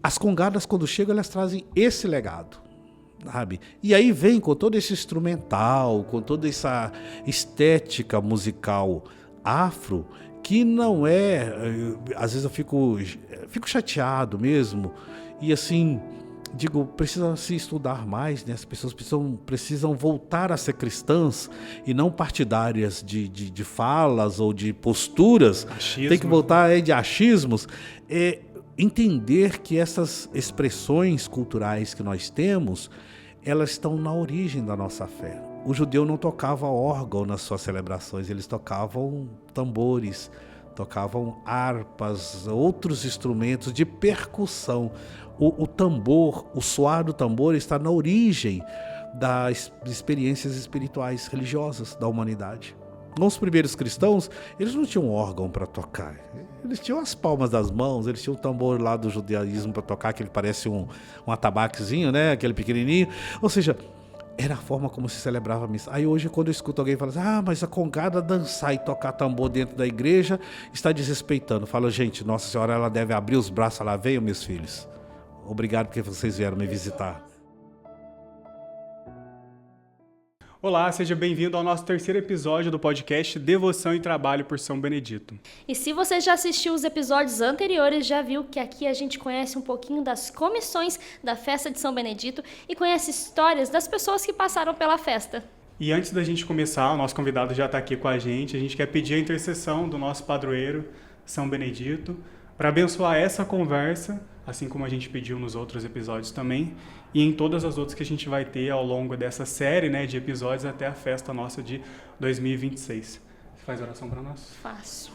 as congadas, quando chegam, elas trazem esse legado, sabe? E aí vem com todo esse instrumental, com toda essa estética musical afro, que não é... Às vezes eu fico chateado mesmo, e assim, digo, precisa se estudar mais, né? As pessoas precisam voltar a ser cristãs e não partidárias de falas ou de posturas. Achismo. Tem que voltar de achismos. Entender que essas expressões culturais que nós temos, elas estão na origem da nossa fé. O judeu não tocava órgão nas suas celebrações, eles tocavam tambores, tocavam harpas, outros instrumentos de percussão. O tambor, o soar do tambor está na origem das experiências espirituais religiosas da humanidade. Os primeiros cristãos, eles não tinham órgão para tocar. Eles tinham as palmas das mãos, eles tinham o tambor lá do judaísmo para tocar, que ele parece um atabaquezinho, né? Aquele pequenininho. Ou seja, era a forma como se celebrava a missa. Aí hoje, quando eu escuto alguém falar assim, mas a congada dançar e tocar tambor dentro da igreja está desrespeitando. Fala, gente, Nossa Senhora, ela deve abrir os braços, ela veio, meus filhos. Obrigado porque vocês vieram me visitar. Olá, seja bem-vindo ao nosso terceiro episódio do podcast Devoção e Trabalho por São Benedito. E se você já assistiu os episódios anteriores, já viu que aqui a gente conhece um pouquinho das comissões da festa de São Benedito e conhece histórias das pessoas que passaram pela festa. E antes da gente começar, o nosso convidado já está aqui com a gente quer pedir a intercessão do nosso padroeiro, São Benedito, para abençoar essa conversa, assim como a gente pediu nos outros episódios também, e em todas as outras que a gente vai ter ao longo dessa série, né, de episódios até a festa nossa de 2026. Você faz oração para nós? Faço.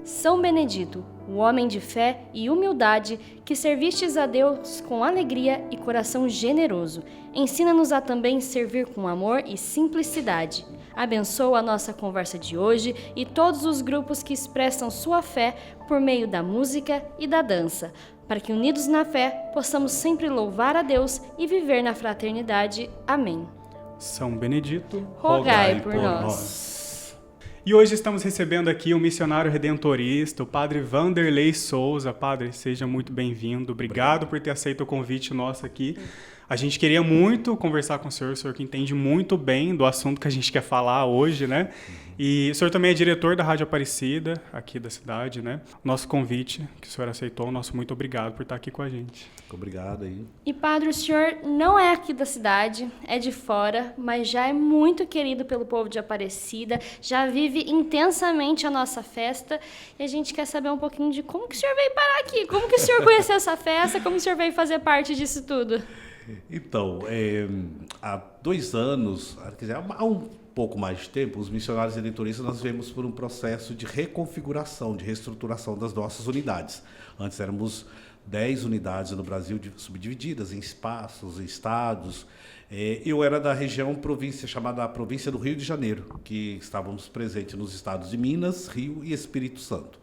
São Benedito, o homem de fé e humildade, que servistes a Deus com alegria e coração generoso, ensina-nos a também servir com amor e simplicidade. Abençoa a nossa conversa de hoje e todos os grupos que expressam sua fé por meio da música e da dança, para que, unidos na fé, possamos sempre louvar a Deus e viver na fraternidade. Amém. São Benedito, rogai por nós. E hoje estamos recebendo aqui o missionário redentorista, o padre Vanderlei Souza. Padre, seja muito bem-vindo. Obrigado por ter aceito o convite nosso aqui. A gente queria muito conversar com o senhor que entende muito bem do assunto que a gente quer falar hoje, né? E o senhor também é diretor da Rádio Aparecida, aqui da cidade, né? Nosso convite, que o senhor aceitou, nosso muito obrigado por estar aqui com a gente. Obrigado aí. E padre, o senhor não é aqui da cidade, é de fora, mas já é muito querido pelo povo de Aparecida, já vive intensamente a nossa festa, e a gente quer saber um pouquinho de como que o senhor veio parar aqui, como que o senhor conheceu essa festa, como o senhor veio fazer parte disso tudo. Então, há 2 anos, há um pouco mais de tempo, os missionários redentoristas, nós viemos por um processo de reconfiguração, de reestruturação das nossas unidades. Antes éramos 10 unidades no Brasil, subdivididas em espaços, em estados. Eu era da região província, chamada Província do Rio de Janeiro, que estávamos presentes nos estados de Minas, Rio e Espírito Santo.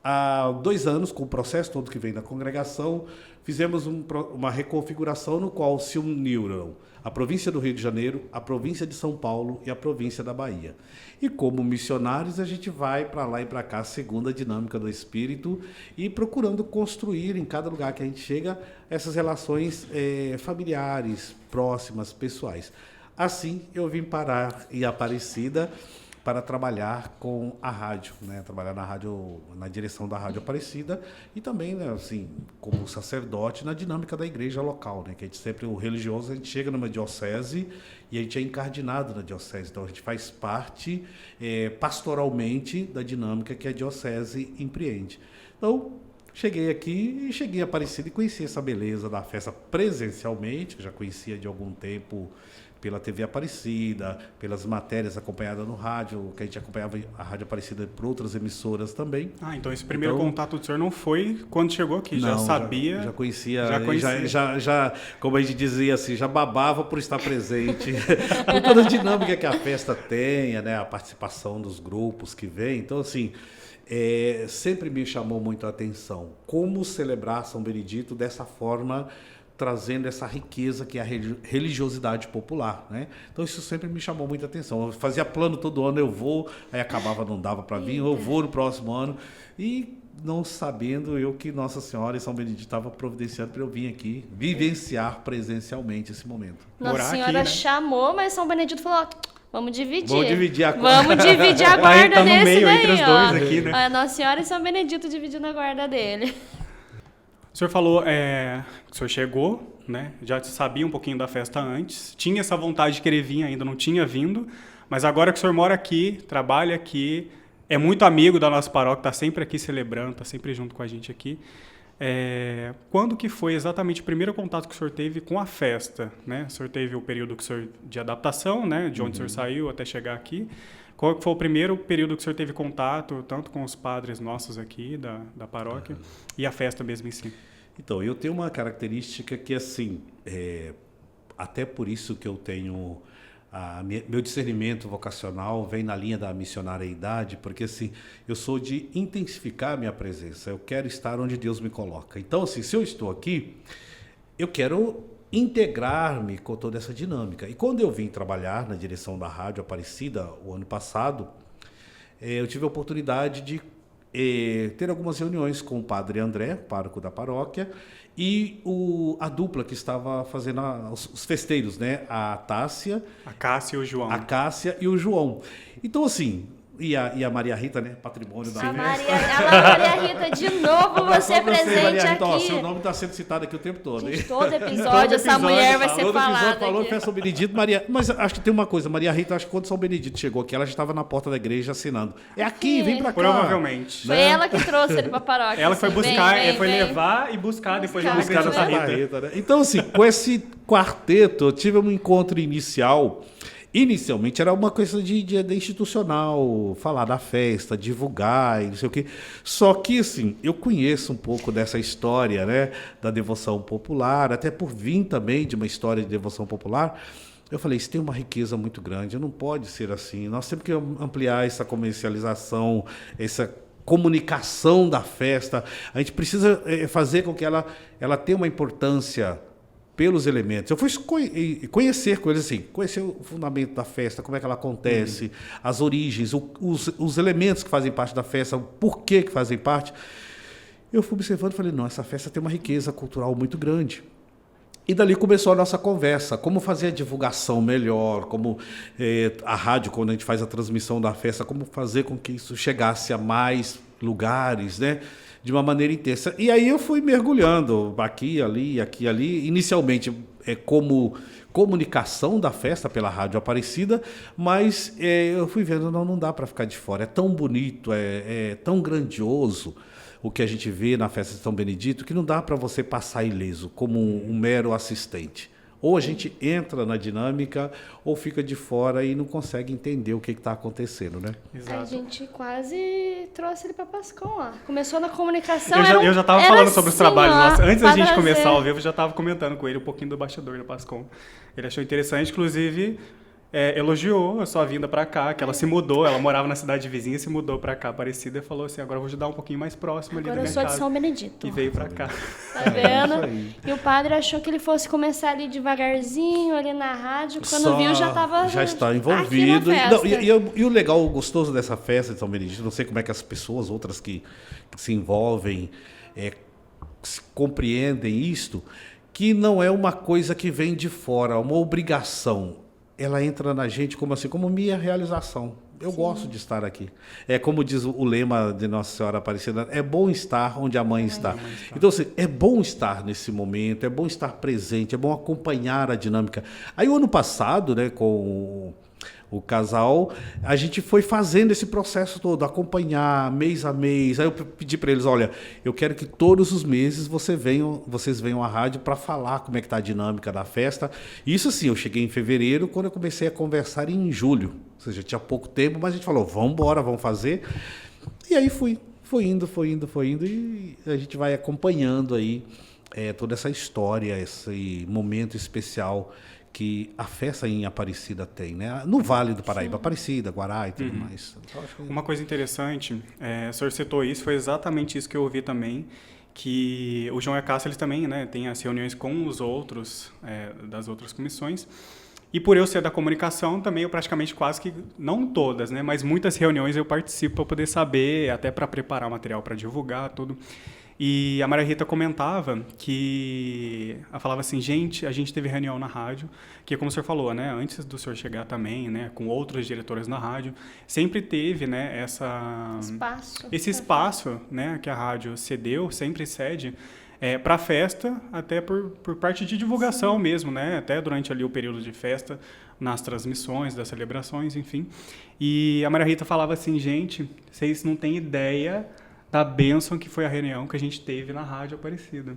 Há 2 anos, com o processo todo que vem da congregação, fizemos uma reconfiguração no qual se uniram a província do Rio de Janeiro, a província de São Paulo e a província da Bahia. E como missionários, a gente vai para lá e para cá, segundo a dinâmica do Espírito, e procurando construir em cada lugar que a gente chega essas relações familiares, próximas, pessoais. Assim, eu vim parar em Aparecida para trabalhar com a rádio, né? Trabalhar na rádio, na direção da Rádio Aparecida e também, né, assim, como sacerdote na dinâmica da igreja local, né? Que a gente sempre, o religioso, a gente chega numa diocese e a gente é incardinado na diocese, então a gente faz parte pastoralmente da dinâmica que a diocese empreende. Então, cheguei aqui e cheguei em Aparecida e conheci essa beleza da festa presencialmente, que já conhecia de algum tempo pela TV Aparecida, pelas matérias acompanhadas no rádio, que a gente acompanhava a Rádio Aparecida por outras emissoras também. Então esse primeiro contato do senhor não foi quando chegou aqui, já sabia? Já conhecia, já, como a gente dizia assim, já babava por estar presente, por toda a dinâmica que a festa tem, né, a participação dos grupos que vêm. Então, assim, sempre me chamou muito a atenção como celebrar São Benedito dessa forma trazendo essa riqueza que é a religiosidade popular, né? Então isso sempre me chamou muita atenção. Eu fazia plano todo ano, eu vou, aí acabava, não dava para vir, eu vou no próximo ano, e não sabendo eu que Nossa Senhora e São Benedito estava providenciando para eu vir aqui vivenciar presencialmente esse momento. Nossa Senhora aqui, né? Chamou, mas São Benedito falou: vamos dividir. Vamos dividir a guarda. Vamos dividir a guarda tá desse no meio daí, entre os dois aqui, né? A Nossa Senhora e São Benedito dividindo a guarda dele. O senhor falou que o senhor chegou, né? Já sabia um pouquinho da festa antes, tinha essa vontade de querer vir, ainda não tinha vindo, mas agora que o senhor mora aqui, trabalha aqui, é muito amigo da nossa paróquia, está sempre aqui celebrando, está sempre junto com a gente aqui. Quando que foi exatamente o primeiro contato que o senhor teve com a festa, né? O senhor teve o período que o senhor, de adaptação, né? De onde o senhor saiu até chegar aqui. Qual foi o primeiro período que o senhor teve contato, tanto com os padres nossos aqui da paróquia e a festa mesmo em si? Então, eu tenho uma característica que, assim, até por isso que eu tenho... meu discernimento vocacional vem na linha da missionariedade, porque assim, eu sou de intensificar a minha presença, eu quero estar onde Deus me coloca. Então, assim, se eu estou aqui, eu quero integrar-me com toda essa dinâmica. E quando eu vim trabalhar na direção da Rádio Aparecida, o ano passado, eu tive a oportunidade de ter algumas reuniões com o padre André, pároco da paróquia, e a dupla que estava fazendo os festeiros, né? A Tássia... A Cássia e o João. A Cássia e o João. Então, assim... E a Maria Rita, né? Patrimônio da Maria Rita, de novo você presente Maria Rita, aqui. Ó, seu nome está sendo citado aqui o tempo todo. Gente, todo episódio essa mulher vai ser falada. Todo episódio falou que é São Benedito, Maria. Mas acho que tem uma coisa, Maria Rita, acho que quando São Benedito chegou aqui, ela já estava na porta da igreja assinando. É aqui, vem pra cá. Provavelmente. Foi ela que trouxe ele pra paróquia. Ela foi buscar, foi levar e buscar depois da igreja da Rita. Né? Então, assim, com esse quarteto, eu tive um encontro inicial. Inicialmente era uma coisa de institucional, falar da festa, divulgar e não sei o quê. Só que, assim, eu conheço um pouco dessa história, né, da devoção popular, até por vir também de uma história de devoção popular. Eu falei, isso tem uma riqueza muito grande, não pode ser assim. Nós temos que ampliar essa comercialização, essa comunicação da festa. A gente precisa fazer com que ela tenha uma importância pelos elementos. Eu fui conhecer com eles, assim, conhecer o fundamento da festa, como é que ela acontece, as origens, os elementos que fazem parte da festa, o porquê que fazem parte. Eu fui observando e falei, não, essa festa tem uma riqueza cultural muito grande. E dali começou a nossa conversa, como fazer a divulgação melhor, como a rádio, quando a gente faz a transmissão da festa, como fazer com que isso chegasse a mais lugares, né? De uma maneira intensa. E aí eu fui mergulhando aqui, ali, inicialmente como comunicação da festa pela Rádio Aparecida, mas eu fui vendo, não dá para ficar de fora, é tão bonito, é tão grandioso o que a gente vê na festa de São Benedito, que não dá para você passar ileso como um mero assistente. Ou a gente entra na dinâmica, ou fica de fora e não consegue entender o que está acontecendo, né? Exato. A gente quase trouxe ele para Pascom, ó. Começou na comunicação. Eu já estava falando sobre os trabalhos nossos. Antes da gente trazer. começar ao vivo, eu já estava comentando com ele um pouquinho do bastidor da Pascom. Ele achou interessante, inclusive... elogiou a sua vinda para cá, que ela se mudou, ela morava na cidade vizinha, se mudou para cá, Aparecida, e falou assim, agora eu vou ajudar um pouquinho mais próximo ali da minha casa. Agora eu sou de São Benedito. E veio para cá. Tá vendo? E o padre achou que ele fosse começar ali devagarzinho, ali na rádio, quando viu já estava... Já está envolvido. E o legal, o gostoso dessa festa de São Benedito, não sei como é que as pessoas, outras que se envolvem, compreendem isto, que não é uma coisa que vem de fora, uma obrigação. Ela entra na gente como minha realização. Eu gosto de estar aqui. É como diz o lema de Nossa Senhora Aparecida, é bom estar onde a mãe está. Então, assim, é bom estar nesse momento, é bom estar presente, é bom acompanhar a dinâmica. Aí, o ano passado, né, com o casal, a gente foi fazendo esse processo todo, acompanhar mês a mês. Aí eu pedi para eles, olha, eu quero que todos os meses vocês venham à rádio para falar como é que está a dinâmica da festa. Isso assim, eu cheguei em fevereiro, quando eu comecei a conversar em julho. Ou seja, tinha pouco tempo, mas a gente falou, vamos embora, vamos fazer. E aí foi indo, e a gente vai acompanhando aí toda essa história, esse momento especial que a festa em Aparecida tem, né? No Vale do Paraíba, Aparecida, Guará e tudo mais. Uma coisa interessante, o senhor citou isso, foi exatamente isso que eu ouvi também, que o João e a Cássia, eles também, né, têm as reuniões com os outros, das outras comissões. E por eu ser da comunicação, também eu praticamente quase que, não todas, né, mas muitas reuniões eu participo para poder saber, até para preparar o material para divulgar, tudo. E a Maria Rita comentava que... Ela falava assim, gente, a gente teve reunião na rádio, que como o senhor falou, né, antes do senhor chegar também, né, com outros diretores na rádio, sempre teve, né, esse espaço, né, que a rádio cedeu, sempre cede, para a festa, até por parte de divulgação mesmo, né, até durante ali o período de festa, nas transmissões, das celebrações, enfim. E a Maria Rita falava assim, gente, vocês não têm ideia da bênção que foi a reunião que a gente teve na Rádio Aparecida.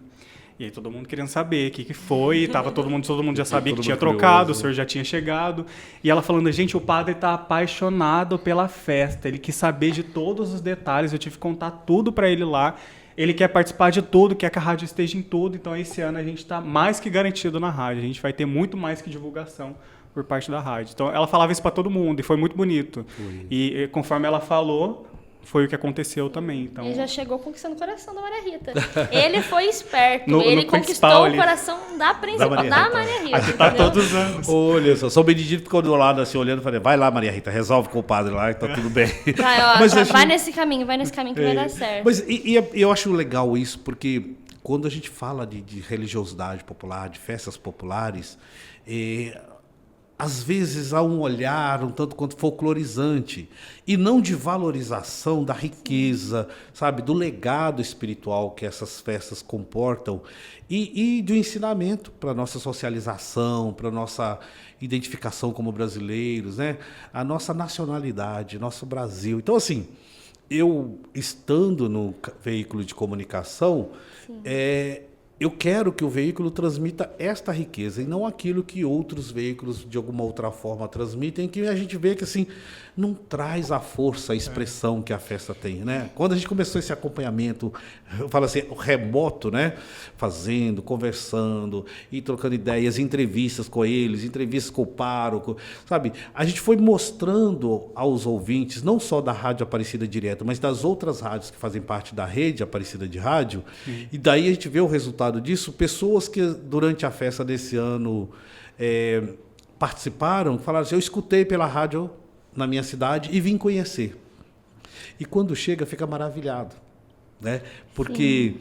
E aí todo mundo querendo saber o que foi, e tava todo mundo já sabia que tinha trocado, o senhor já tinha chegado. E ela falando, gente, o padre está apaixonado pela festa, ele quis saber de todos os detalhes, eu tive que contar tudo para ele lá. Ele quer participar de tudo, quer que a rádio esteja em tudo, então esse ano a gente está mais que garantido na rádio, a gente vai ter muito mais que divulgação por parte da rádio. Então ela falava isso para todo mundo e foi muito bonito. E conforme ela falou, foi o que aconteceu também. Então... Ele já chegou conquistando o coração da Maria Rita. Ele foi esperto. Ele conquistou o coração da principal, da Maria Rita. Aqui tá todos os anos. Olha só, São Benedito ficou do lado assim, olhando e falei, vai lá, Maria Rita, resolve com o padre lá, que tá tudo bem. Vai nesse caminho que vai dar certo. Mas eu acho legal isso, porque quando a gente fala de religiosidade popular, de festas populares, às vezes há um olhar um tanto quanto folclorizante e não de valorização da riqueza, sabe, do legado espiritual que essas festas comportam e do ensinamento para a nossa socialização, para a nossa identificação como brasileiros, né? A nossa nacionalidade, nosso Brasil. Então, assim, eu estando no veículo de comunicação, eu quero que o veículo transmita esta riqueza e não aquilo que outros veículos de alguma outra forma transmitem, que a gente vê que assim não traz a força, a expressão que a festa tem, né? Quando a gente começou esse acompanhamento, eu falo assim, remoto, né? Fazendo, conversando e trocando ideias, entrevistas com eles, entrevistas com o pároco, sabe? A gente foi mostrando aos ouvintes, não só da Rádio Aparecida Direto, mas das outras rádios que fazem parte da rede Aparecida de Rádio, e daí a gente vê o resultado disso, pessoas que durante a festa desse ano participaram, falaram assim, eu escutei pela rádio na minha cidade e vim conhecer. E quando chega, fica maravilhado, né? Porque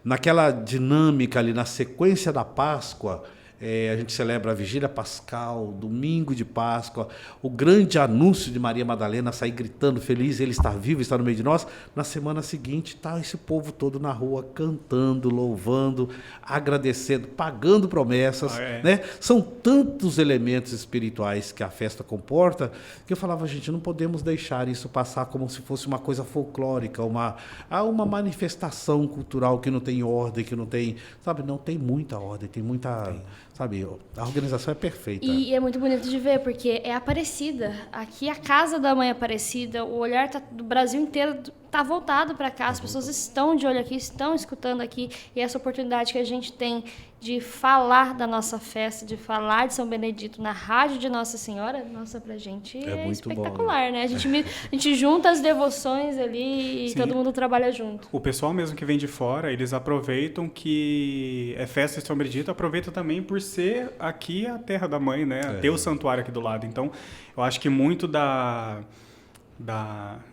naquela dinâmica ali, na sequência da Páscoa, a gente celebra a Vigília Pascal, domingo de Páscoa, o grande anúncio de Maria Madalena sair gritando feliz, ele está vivo, está no meio de nós. Na semana seguinte está esse povo todo na rua cantando, louvando, agradecendo, pagando promessas, né? São tantos elementos espirituais que a festa comporta que eu falava, gente, não podemos deixar isso passar como se fosse uma coisa folclórica, uma manifestação cultural que não tem ordem, que não tem, sabe, não tem muita ordem, tem muita... Sabe, a organização é perfeita. E é muito bonito de ver, porque é Aparecida. Aqui a casa da Mãe Aparecida, o olhar do Brasil inteiro está voltado para cá. As pessoas estão de olho aqui, estão escutando aqui. E essa oportunidade que a gente tem de falar da nossa festa, de falar de São Benedito na rádio de Nossa Senhora, nossa, pra gente é espetacular, bom, né? A gente junta as devoções ali e todo mundo trabalha junto. O pessoal mesmo que vem de fora, eles aproveitam que é festa de São Benedito, aproveita também por ser aqui a terra da mãe, né? Ter o santuário aqui do lado. Então, eu acho que muito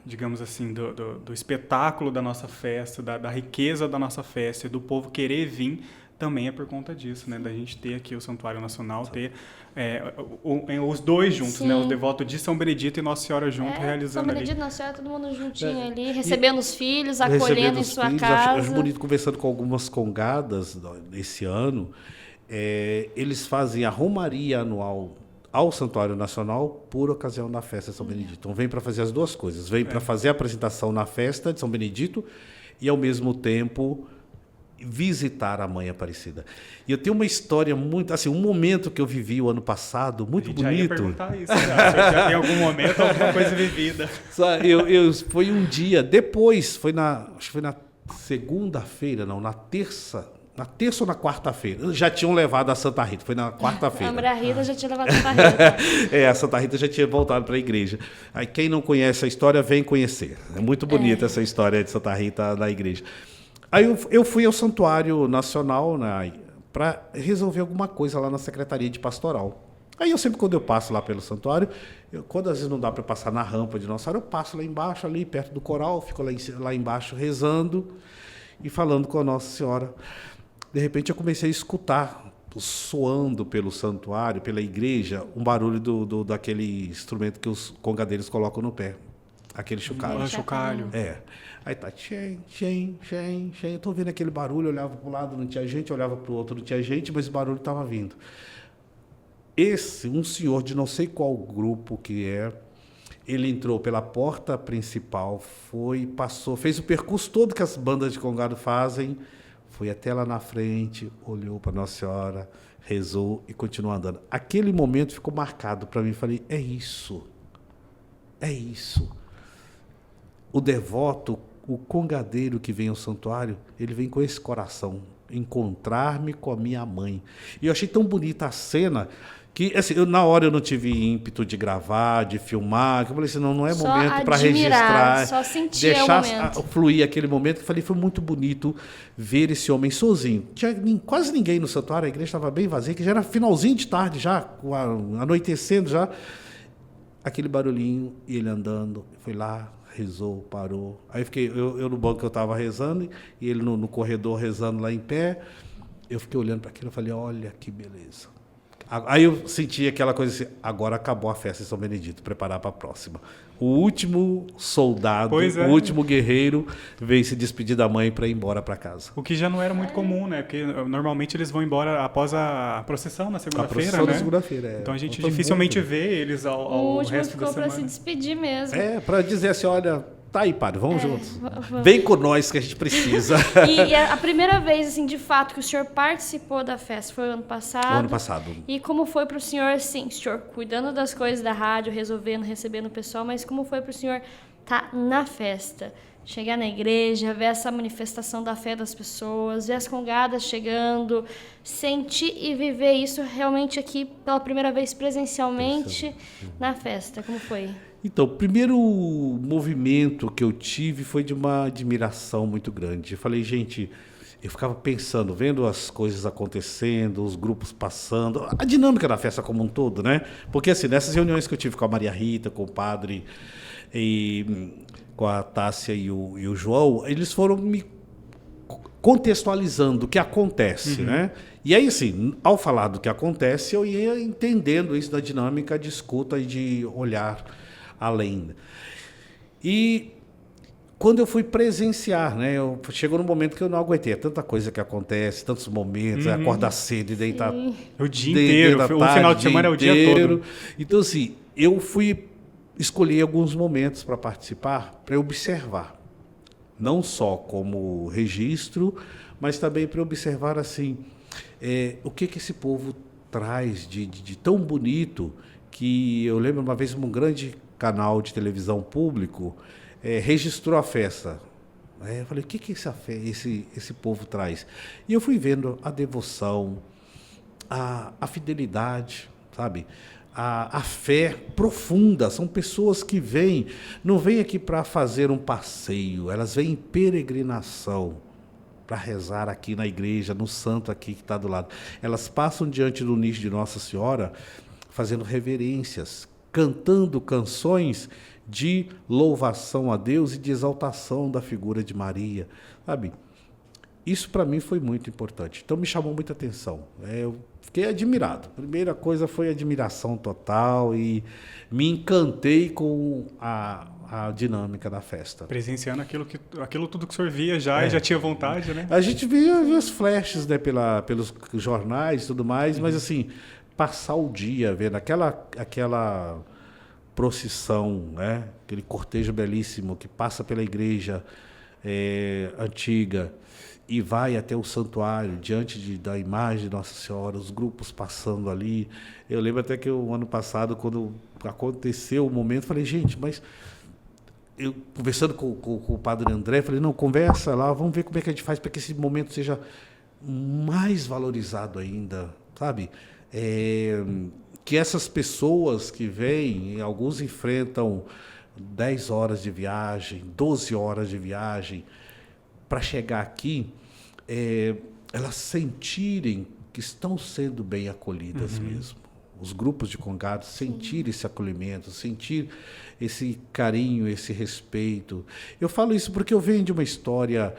digamos assim, do espetáculo da nossa festa, da riqueza da nossa festa, do povo querer vir, também é por conta disso, né? Da gente ter aqui o Santuário Nacional, ter os dois juntos, né? Os devotos de São Benedito e Nossa Senhora junto, realizando São Benedito e Nossa Senhora, todo mundo juntinho ali, recebendo os filhos, acolhendo em sua casa. Acho bonito, conversando com algumas congadas esse ano, eles fazem a romaria anual ao Santuário Nacional por ocasião da festa de São Benedito. Então vem para fazer as duas coisas, vem para fazer a apresentação na festa de São Benedito e ao mesmo tempo visitar a Mãe Aparecida. E eu tenho uma história muito, assim, um momento que eu vivi o ano passado, muito bonito. Já ia perguntar isso, já tem algum momento, alguma coisa vivida. Foi um dia, depois, acho que foi na segunda-feira, não, na terça ou na quarta-feira, já tinham levado a Santa Rita, foi na quarta-feira. A Maria Rita já tinha levado a Santa Rita. A Santa Rita já tinha voltado para a igreja. Aí quem não conhece a história, vem conhecer. É muito bonita essa história de Santa Rita na igreja. Aí eu fui ao Santuário Nacional, né, para resolver alguma coisa lá na Secretaria de Pastoral. Aí eu sempre, quando eu passo lá pelo santuário, quando às vezes não dá para passar na rampa de Nossa Senhora, eu passo lá embaixo, ali perto do coral, fico lá embaixo rezando e falando com a Nossa Senhora. De repente eu comecei a escutar, soando pelo santuário, pela igreja, um barulho daquele instrumento que os congadeiros colocam no pé. Aquele chocalho. Chocalho. É. Aí tá, tchem, tchem, tchem, tchem. Eu tô vendo aquele barulho, eu olhava para um lado, não tinha gente, eu olhava para o outro, não tinha gente, mas o barulho estava vindo. Um senhor de não sei qual grupo que é, ele entrou pela porta principal, passou, fez o percurso todo que as bandas de congado fazem, foi até lá na frente, olhou para Nossa Senhora, rezou e continuou andando. Aquele momento ficou marcado para mim, falei, é isso. O devoto, o congadeiro que vem ao santuário, ele vem com esse coração, encontrar-me com a minha mãe. E eu achei tão bonita a cena que, assim, na hora eu não tive ímpeto de gravar, de filmar, que eu falei assim, não é só momento para admirar, registrar, só sentir deixar o momento. fluir aquele momento, que eu falei, foi muito bonito ver esse homem sozinho. Tinha quase ninguém no santuário, a igreja estava bem vazia, que já era finalzinho de tarde, já anoitecendo já, aquele barulhinho, e ele andando, foi lá, rezou, parou. Aí fiquei, eu no banco que eu estava rezando, e ele no corredor rezando lá em pé, eu fiquei olhando para aquilo e falei, olha que beleza. Aí eu senti aquela coisa assim, agora acabou a festa em São Benedito, preparar para a próxima. O último soldado, o último guerreiro veio se despedir da mãe para ir embora para casa. O que já não era muito comum, né? Porque normalmente eles vão embora após a procissão na segunda-feira, né? A procissão da segunda-feira, é. Então a gente dificilmente vê eles ao resto da semana. O último ficou para se despedir mesmo. Para dizer assim, olha, tá aí, padre, vamos juntos. Vem com nós que a gente precisa. E a primeira vez, assim, de fato, que o senhor participou da festa foi o ano passado. O ano passado. E como foi para o senhor, assim, o senhor cuidando das coisas da rádio, resolvendo, recebendo o pessoal, mas como foi para o senhor estar na festa? Chegar na igreja, ver essa manifestação da fé das pessoas, ver as congadas chegando, sentir e viver isso realmente aqui pela primeira vez presencialmente na festa. Como foi? Então, o primeiro movimento que eu tive foi de uma admiração muito grande. Eu falei, gente, eu ficava pensando, vendo as coisas acontecendo, os grupos passando, a dinâmica da festa como um todo, né? Porque, assim, nessas reuniões que eu tive com a Maria Rita, com o padre, e com a Tássia e o João, eles foram me contextualizando o que acontece, né? E aí, assim, ao falar do que acontece, eu ia entendendo isso da dinâmica de escuta e de olhar além. E quando eu fui presenciar, né, chegou num momento que eu não aguentei, é tanta coisa que acontece, tantos momentos, acordar cedo e deitar o dia inteiro, o final de semana é o dia todo. Então, assim, eu fui escolher alguns momentos para participar, para observar, não só como registro, mas também para observar, assim, o que esse povo traz de tão bonito, que eu lembro uma vez um grande canal de televisão público registrou a festa. Eu falei, o que esse povo traz? E eu fui vendo a devoção, a fidelidade, sabe? A fé profunda. São pessoas que não vêm aqui para fazer um passeio, elas vêm em peregrinação para rezar aqui na igreja, no santo aqui que está do lado. Elas passam diante do nicho de Nossa Senhora fazendo reverências, cantando canções de louvação a Deus e de exaltação da figura de Maria, sabe? Isso para mim foi muito importante. Então me chamou muita atenção. Eu fiquei admirado. A primeira coisa foi admiração total e me encantei com a dinâmica da festa. Presenciando aquilo tudo que o senhor via já e já tinha vontade, né? A gente via os flashes, né, pelos jornais e tudo mais, mas assim, passar o dia vendo aquela procissão, né? Aquele cortejo belíssimo que passa pela igreja antiga e vai até o santuário, diante da imagem de Nossa Senhora, os grupos passando ali. Eu lembro até que o ano passado, quando aconteceu o momento, falei, gente, mas... Eu, conversando com o padre André, falei, não, conversa lá, vamos ver como é que a gente faz para que esse momento seja mais valorizado ainda, sabe? Que essas pessoas que vêm, alguns enfrentam 10 horas de viagem, 12 horas de viagem, para chegar aqui, elas sentirem que estão sendo bem acolhidas mesmo. Os grupos de congados sentir esse acolhimento, sentir esse carinho, esse respeito. Eu falo isso porque eu venho de uma história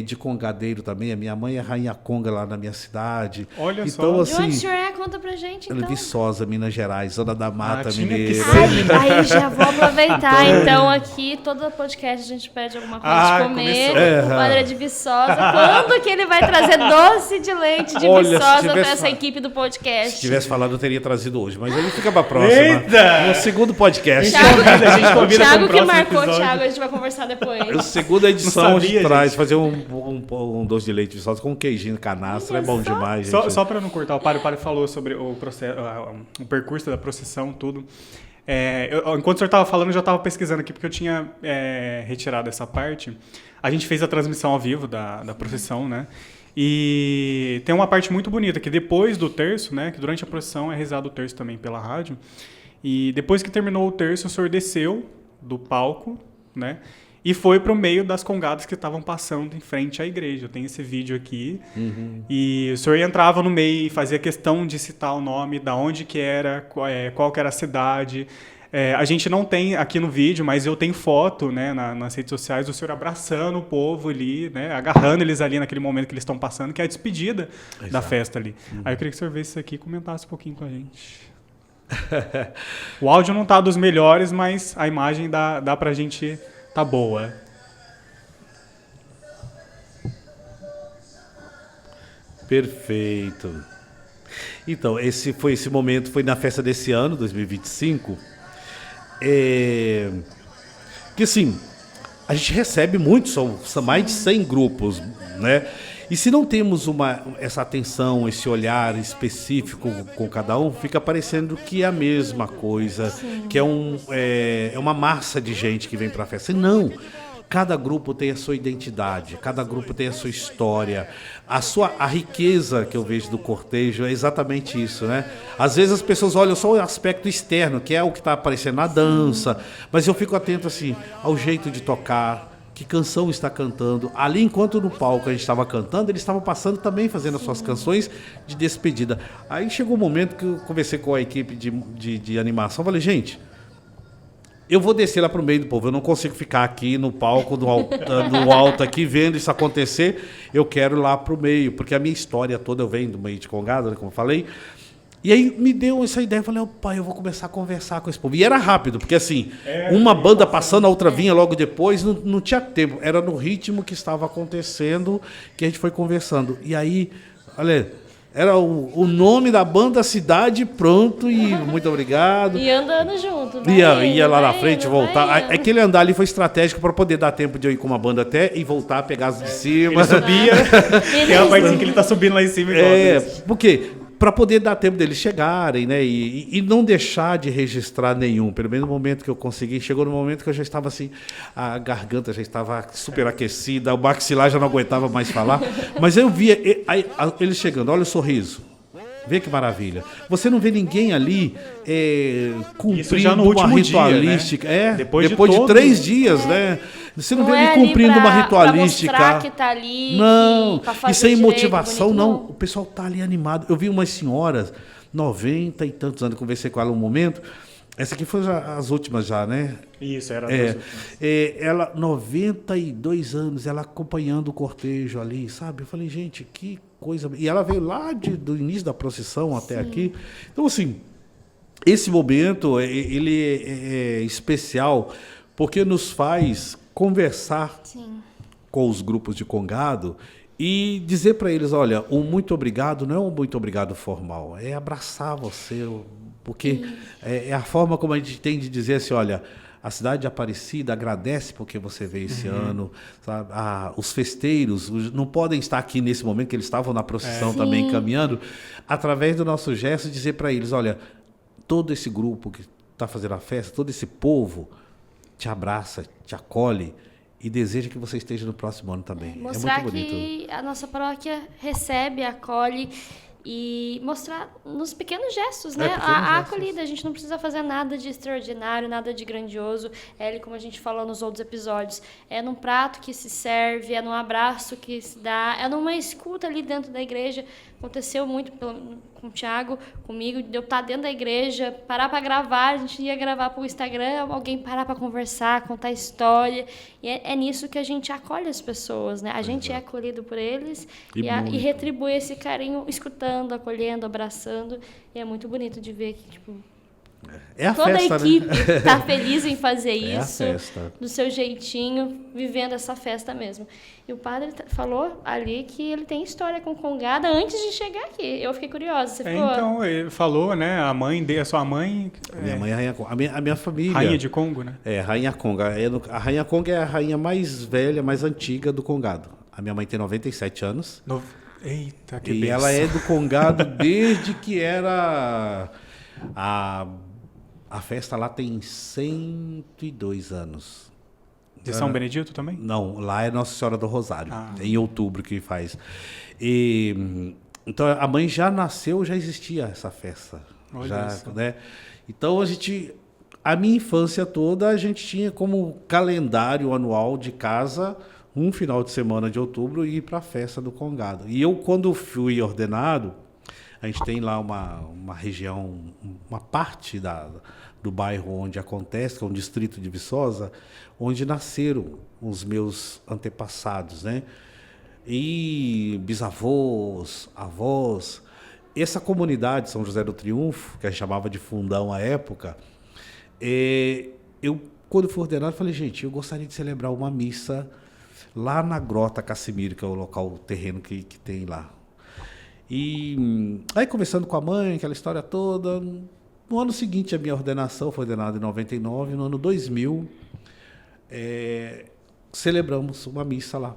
de congadeiro também. A minha mãe é rainha conga lá na minha cidade. Olha então, só. assim, De onde o senhor é? Conta pra gente, então. Viçosa, Minas Gerais, Zona da Mata tinha que Mineira. ser. Aí já vou aproveitar, então, aqui, todo podcast a gente pede alguma coisa de comer. começou. O padre é de Viçosa. Quando que ele vai trazer doce de leite de Olha, se Viçosa tivesse pra essa falado- equipe do podcast? Se tivesse falado, eu teria trazido hoje, mas aí fica pra próxima. Eita! No segundo podcast. A gente O convida Thiago pro que próximo marcou, episódio. Thiago, a gente vai conversar depois. A segunda edição a sabia, gente traz, gente. fazer um doce de leite Viçosa com queijinho canastra, é bom demais, gente. Só para não cortar, o padre falou sobre o processo, o percurso da procissão, tudo. Enquanto o senhor estava falando, eu já estava pesquisando aqui, porque eu tinha retirado essa parte. A gente fez a transmissão ao vivo da procissão, né? E tem uma parte muito bonita, que depois do terço, né? Que durante a procissão é rezado o terço também pela rádio. E depois que terminou o terço, o senhor desceu do palco, né? E foi para o meio das congadas que estavam passando em frente à igreja. Eu tenho esse vídeo aqui. E o senhor entrava no meio e fazia questão de citar o nome, da onde que era, qual que era a cidade. A gente não tem aqui no vídeo, mas eu tenho foto, né, nas redes sociais do senhor abraçando o povo ali, né, agarrando eles ali naquele momento que eles estão passando, que é a despedida da festa ali. Aí eu queria que o senhor visse isso aqui e comentasse um pouquinho com a gente. O áudio não tá dos melhores, mas a imagem dá pra gente... Tá boa. Perfeito. Então, esse momento, foi na festa desse ano, 2025. Que assim, a gente recebe muito, são mais de 100 grupos, né? E se não temos essa atenção, esse olhar específico com cada um, fica parecendo que é a mesma coisa, que é uma massa de gente que vem para a festa. E não, cada grupo tem a sua identidade, cada grupo tem a sua história. A riqueza que eu vejo do cortejo é exatamente isso, né? Às vezes as pessoas olham só o aspecto externo, que é o que está aparecendo na dança, mas eu fico atento assim, ao jeito de tocar, que canção está cantando. Ali, enquanto no palco a gente estava cantando, eles estavam passando também, fazendo as suas canções de despedida. Aí chegou um momento que eu conversei com a equipe de animação, falei, gente, eu vou descer lá pro meio do povo, eu não consigo ficar aqui no palco, no alto aqui, vendo isso acontecer, eu quero ir lá pro meio, porque a minha história toda eu venho do meio de Congado, como eu falei. E aí me deu essa ideia, eu falei, pai, eu vou começar a conversar com esse povo. E era rápido, porque assim, uma banda passando, a outra vinha logo depois, não tinha tempo. Era no ritmo que estava acontecendo que a gente foi conversando. E aí, olha, era o nome da banda, a cidade, pronto, e muito obrigado. E andando junto. Ia lá na frente, voltar. Aquele andar ali foi estratégico para poder dar tempo de eu ir com uma banda até e voltar, pegar as de cima. Ele subia, tem uma parte que ele tá subindo lá em cima. Porque... para poder dar tempo deles chegarem, né? E não deixar de registrar nenhum. Pelo menos no momento que eu consegui. Chegou no momento que eu já estava assim, a garganta já estava super aquecida, o maxilar já não aguentava mais falar. Mas eu via eles chegando, olha o sorriso. Vê que maravilha. Você não vê ninguém ali cumprindo uma ritualística. Dia, né? Depois de 3 dias, né? Você não vê ele cumprindo uma ritualística. Pra mostrar que tá ali, não, e sem direito, motivação, bonito, não. O pessoal tá ali animado. Eu vi umas senhoras, 90 e tantos anos, conversei com ela um momento. Essa aqui foi as últimas já, né? Isso, era ela, 92 anos, ela acompanhando o cortejo ali, sabe? Eu falei, gente, que coisa... E ela veio lá do início da procissão até aqui. Então, assim, esse momento, ele é especial porque nos faz conversar com os grupos de congado e dizer para eles, olha, o muito obrigado não é um muito obrigado formal, é abraçar você, porque é a forma como a gente tem de dizer assim, olha, a cidade de Aparecida agradece porque você veio esse ano, sabe? Os festeiros não podem estar aqui nesse momento, que eles estavam na procissão também caminhando, através do nosso gesto, dizer para eles, olha, todo esse grupo que está fazendo a festa, todo esse povo te abraça, te acolhe e deseja que você esteja no próximo ano também. Mostrar é muito bonito. que a nossa paróquia recebe, acolhe e mostrar nos pequenos gestos, né? Pequenos A gestos. acolhida. A gente não precisa fazer nada de extraordinário, nada de grandioso. Como a gente falou nos outros episódios, é num prato que se serve, é num abraço que se dá, é numa escuta ali dentro da igreja. Aconteceu muito com o Thiago, comigo, de eu estar dentro da igreja, parar para gravar, a gente ia gravar para o Instagram, alguém parar para conversar, contar história. E é nisso que a gente acolhe as pessoas, né? A gente é acolhido por eles e retribui esse carinho escutando, acolhendo, abraçando. E é muito bonito de ver que, tipo, É a toda festa, a equipe né? tá feliz em fazer É a isso, festa. do seu jeitinho, vivendo essa festa mesmo. E o padre falou ali que ele tem história com Congada antes de chegar aqui. Eu fiquei curiosa. Você ficou... Então, ele falou, né? A sua mãe... Minha mãe é Rainha Conga. A minha família... Rainha de Congo, né? Rainha Conga. A Rainha Conga é a rainha mais velha, mais antiga do Congado. A minha mãe tem 97 anos. Eita, que E benção. ela é do Congado desde que era... A festa lá tem 102 anos. De São Benedito também? Não, lá é Nossa Senhora do Rosário. Ah. É em outubro que faz. Então, a mãe já nasceu, já existia essa festa. Olha Já, isso. né? Então, a minha infância toda, a gente tinha como calendário anual de casa um final de semana de outubro e ir para a festa do Congado. E eu, quando fui ordenado, a gente tem lá uma região, uma parte do bairro onde acontece, que é um distrito de Viçosa, onde nasceram os meus antepassados, né? E bisavós, avós. Essa comunidade, São José do Triunfo, que a gente chamava de Fundão à época, eu, quando fui ordenado, falei, gente, eu gostaria de celebrar uma missa lá na Grota Cassimiro, que é o local, o terreno que tem lá. E aí, conversando com a mãe, aquela história toda, no ano seguinte, a minha ordenação foi ordenada em 99, no ano 2000, celebramos uma missa lá.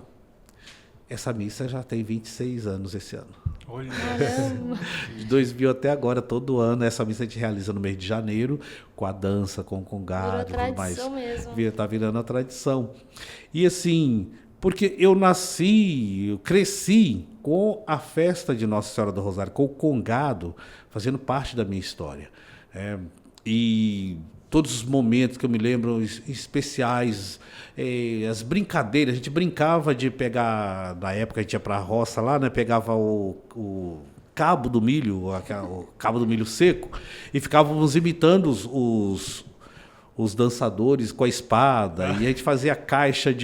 Essa missa já tem 26 anos esse ano. Olha. Caramba. De 2000 até agora, todo ano, essa missa a gente realiza no mês de janeiro, com a dança, com o congado e tudo mais. Tradição mesmo. Tá virando a tradição. E assim, porque eu cresci com a festa de Nossa Senhora do Rosário, com o congado, fazendo parte da minha história. E todos os momentos que eu me lembro especiais, as brincadeiras, a gente brincava de pegar, na época a gente ia para a roça lá, né, pegava o cabo do milho, o cabo do milho seco, e ficávamos imitando os dançadores com a espada, e a gente fazia caixa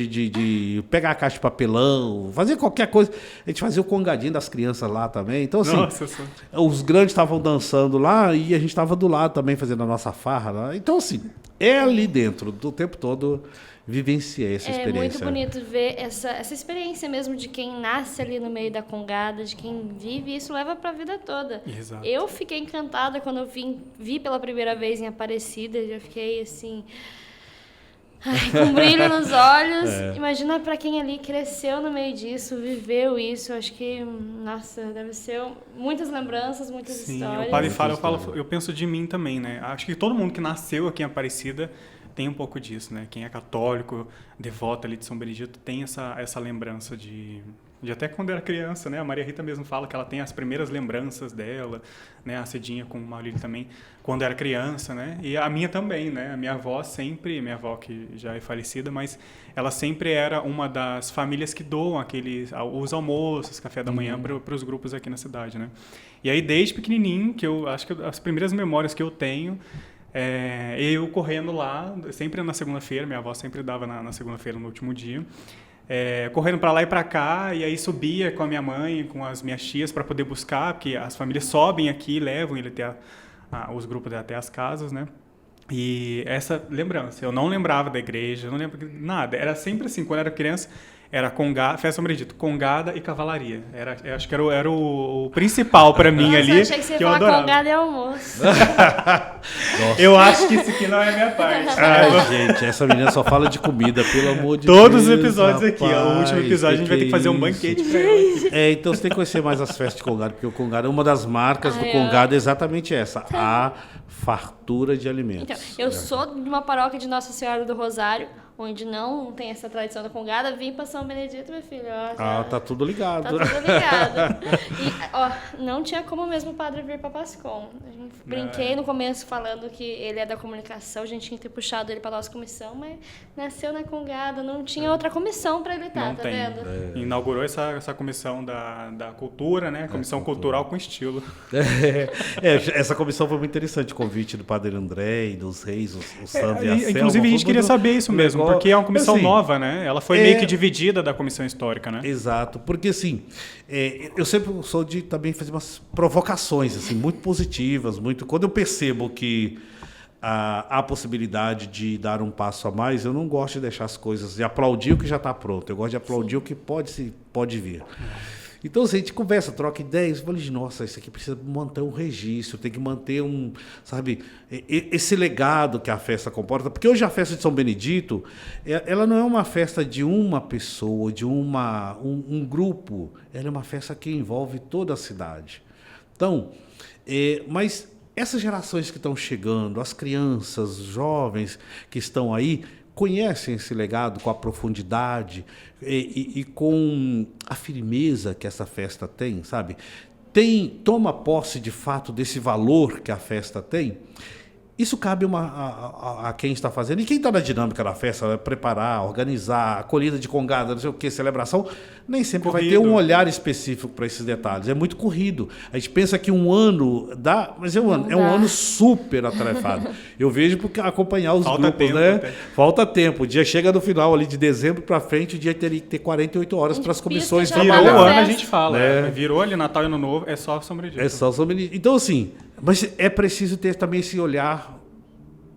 pegar a caixa de papelão, fazia qualquer coisa. A gente fazia o congadinho das crianças lá também. Então, assim, Nossa. os grandes estavam dançando lá e a gente estava do lado também fazendo a nossa farra lá. Então, assim, ali dentro, do tempo todo, vivenciei essa experiência. É muito bonito ver essa experiência mesmo de quem nasce ali no meio da congada, de quem vive, isso leva para a vida toda. Exato. Eu fiquei encantada quando eu vi pela primeira vez em Aparecida, já fiquei assim, com brilho nos olhos. Imagina para quem ali cresceu no meio disso, viveu isso, acho que, nossa, deve ser muitas lembranças, muitas Sim, histórias. o padre fala, eu penso de mim também, né? Acho que todo mundo que nasceu aqui em Aparecida tem um pouco disso, né? Quem é católico, devoto ali de São Benedito, tem essa lembrança de até quando era criança, né? A Maria Rita mesmo fala que ela tem as primeiras lembranças dela, né? A Cedinha com o Maurílio também, quando era criança, né? E a minha também, né? A minha avó minha avó que já é falecida, mas ela sempre era uma das famílias que doam os almoços, café da manhã para os grupos aqui na cidade, né? E aí, desde pequenininho, que eu acho que as primeiras memórias que eu tenho eu correndo lá, sempre na segunda-feira, minha avó sempre dava na segunda-feira, no último dia, correndo para lá e para cá, e aí subia com a minha mãe, com as minhas tias para poder buscar, porque as famílias sobem aqui e levam ele até os grupos até as casas, né? E essa lembrança, eu não lembrava da igreja, eu não lembro nada, era sempre assim, quando eu era criança, era festa São Benedito, congada e cavalaria. Eu acho que era o principal para mim ali. Eu achei que você ia eu falar adorava. congada e almoço. Eu acho que isso aqui não é a minha parte. Ai, gente, essa menina só fala de comida, pelo amor de Todos Deus. os episódios aqui, ó, o último episódio a gente vai ter que fazer um isso? banquete pra ela aqui. Então você tem que conhecer mais as festas de congado, porque o congado é uma das marcas do congado, é exatamente essa, a fartura de alimentos. Então, eu sou de uma paróquia de Nossa Senhora do Rosário, onde não tem essa tradição da congada, vim para São Benedito, meu filho. Ó, tá tudo ligado. Tá tudo ligado. E, ó, não tinha como mesmo o padre vir para Pascom. Brinquei no começo falando que ele é da comunicação, a gente tinha que ter puxado ele para nossa comissão, mas nasceu na congada, não tinha outra comissão para ele estar, tá vendo? Inaugurou essa comissão da cultura, né? Comissão cultural com estilo. Essa comissão foi muito interessante, o convite do padre André e dos reis, o Sandro e a Selma. Inclusive a gente queria saber isso mesmo, porque é uma comissão assim, nova, né? Ela foi meio que dividida da comissão histórica, né? Exato, porque assim, eu sempre sou de também fazer umas provocações assim, muito positivas, quando eu percebo que há possibilidade de dar um passo a mais, eu não gosto de deixar as coisas, de aplaudir o que já está pronto, eu gosto de aplaudir o que pode vir. Então, assim, a gente conversa, troca ideias, eu falei, nossa, isso aqui precisa manter um registro, tem que manter esse legado que a festa comporta, porque hoje a festa de São Benedito, ela não é uma festa de uma pessoa, de um grupo, ela é uma festa que envolve toda a cidade. Então, mas essas gerações que estão chegando, as crianças, os jovens que estão aí, conhecem esse legado com a profundidade e com a firmeza que essa festa tem, sabe? Toma posse de fato desse valor que a festa tem. Isso cabe a quem está fazendo. E quem está na dinâmica da festa, preparar, organizar, acolhida de congada, não sei o que, celebração, nem sempre vai ter um olhar específico para esses detalhes. É muito corrido. A gente pensa que um ano dá, mas é um ano super atarefado. Eu vejo porque acompanhar os grupos, né? Falta tempo. O dia chega no final ali de dezembro para frente, o dia teria que ter 48 horas para as comissões trabalhar. Virou o ano, a gente fala. Virou ali Natal e Ano Novo, é só São Benedito. É só São Benedito. Então, assim, mas é preciso ter também esse olhar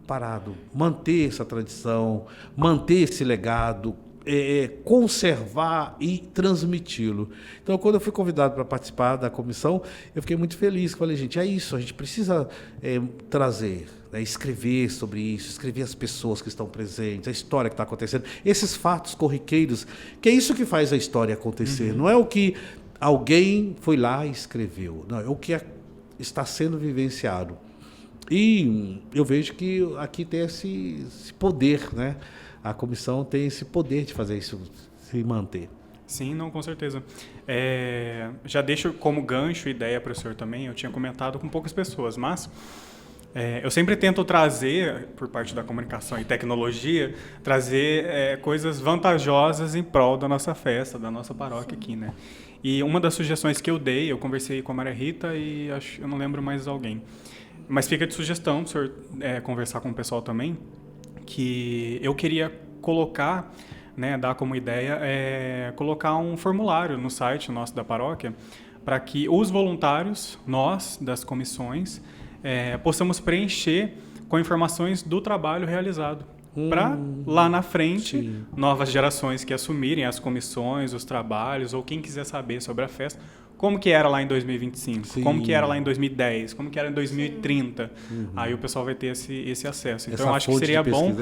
parado, manter essa tradição, manter esse legado, conservar e transmiti-lo. Então, quando eu fui convidado para participar da comissão, eu fiquei muito feliz. Falei, gente, é isso, a gente precisa trazer, escrever sobre isso, escrever as pessoas que estão presentes, a história que está acontecendo, esses fatos corriqueiros, que é isso que faz a história acontecer. Não é o que alguém foi lá e escreveu, não, é o que está sendo vivenciado. E eu vejo que aqui tem esse poder, né? A comissão tem esse poder de fazer isso se manter. Sim, não, com certeza. Já deixo como gancho ideia para o senhor também, eu tinha comentado com poucas pessoas, mas eu sempre tento trazer, por parte da comunicação e tecnologia, trazer coisas vantajosas em prol da nossa festa, da nossa paróquia aqui, né? E uma das sugestões que eu dei, eu conversei com a Maria Rita e eu não lembro mais alguém, mas fica de sugestão para o senhor conversar com o pessoal também, que eu queria colocar, né, dar como ideia, colocar um formulário no site nosso da paróquia, para que os voluntários, nós, das comissões, possamos preencher com informações do trabalho realizado. Para lá na frente, novas gerações que assumirem as comissões, os trabalhos, ou quem quiser saber sobre a festa, como que era lá em 2025, Sim. como que era lá em 2010, como que era em 2030. Aí o pessoal vai ter esse acesso. Então, eu acho que seria bom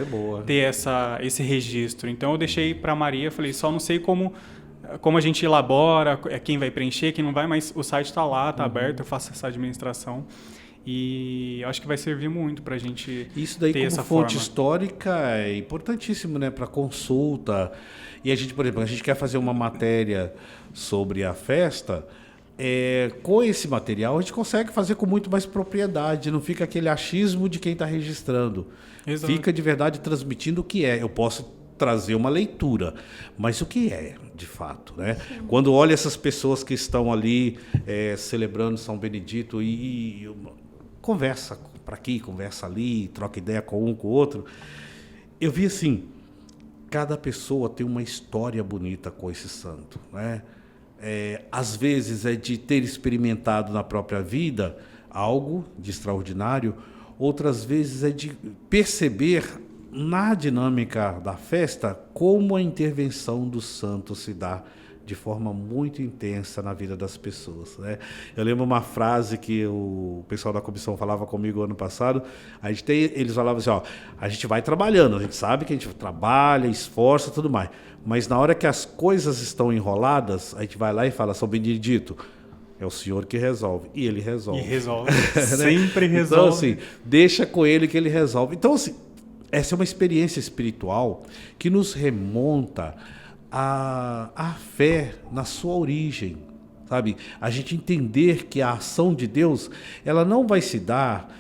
ter esse registro. Então, eu deixei para a Maria, falei, só não sei como a gente elabora, quem vai preencher, quem não vai, mas o site está lá, está aberto, eu faço essa administração. E acho que vai servir muito para a gente isso daí ter como essa fonte forma. Histórica é importantíssimo, né, para consulta. E a gente, por exemplo, a gente quer fazer uma matéria sobre a festa, com esse material a gente consegue fazer com muito mais propriedade, não fica aquele achismo de quem está registrando. Exato. Fica de verdade transmitindo o que é. Eu posso trazer uma leitura, mas o que é, de fato, né? Quando olha essas pessoas que estão ali celebrando São Benedito e conversa para aqui, conversa ali, troca ideia com um, com o outro, eu vi assim, cada pessoa tem uma história bonita com esse santo, né? Às vezes é de ter experimentado na própria vida algo de extraordinário, outras vezes é de perceber na dinâmica da festa como a intervenção do santo se dá de forma muito intensa na vida das pessoas, né? Eu lembro uma frase que o pessoal da comissão falava comigo ano passado, eles falavam assim, a gente vai trabalhando, a gente sabe que a gente trabalha, esforça, tudo mais, mas na hora que as coisas estão enroladas, a gente vai lá e fala, São Benedito, é o senhor que resolve. E ele resolve. E resolve. Sempre resolve. Então, assim, deixa com ele que ele resolve. Então, assim, essa é uma experiência espiritual que nos remonta à fé na sua origem, sabe? A gente entender que a ação de Deus, ela não vai se dar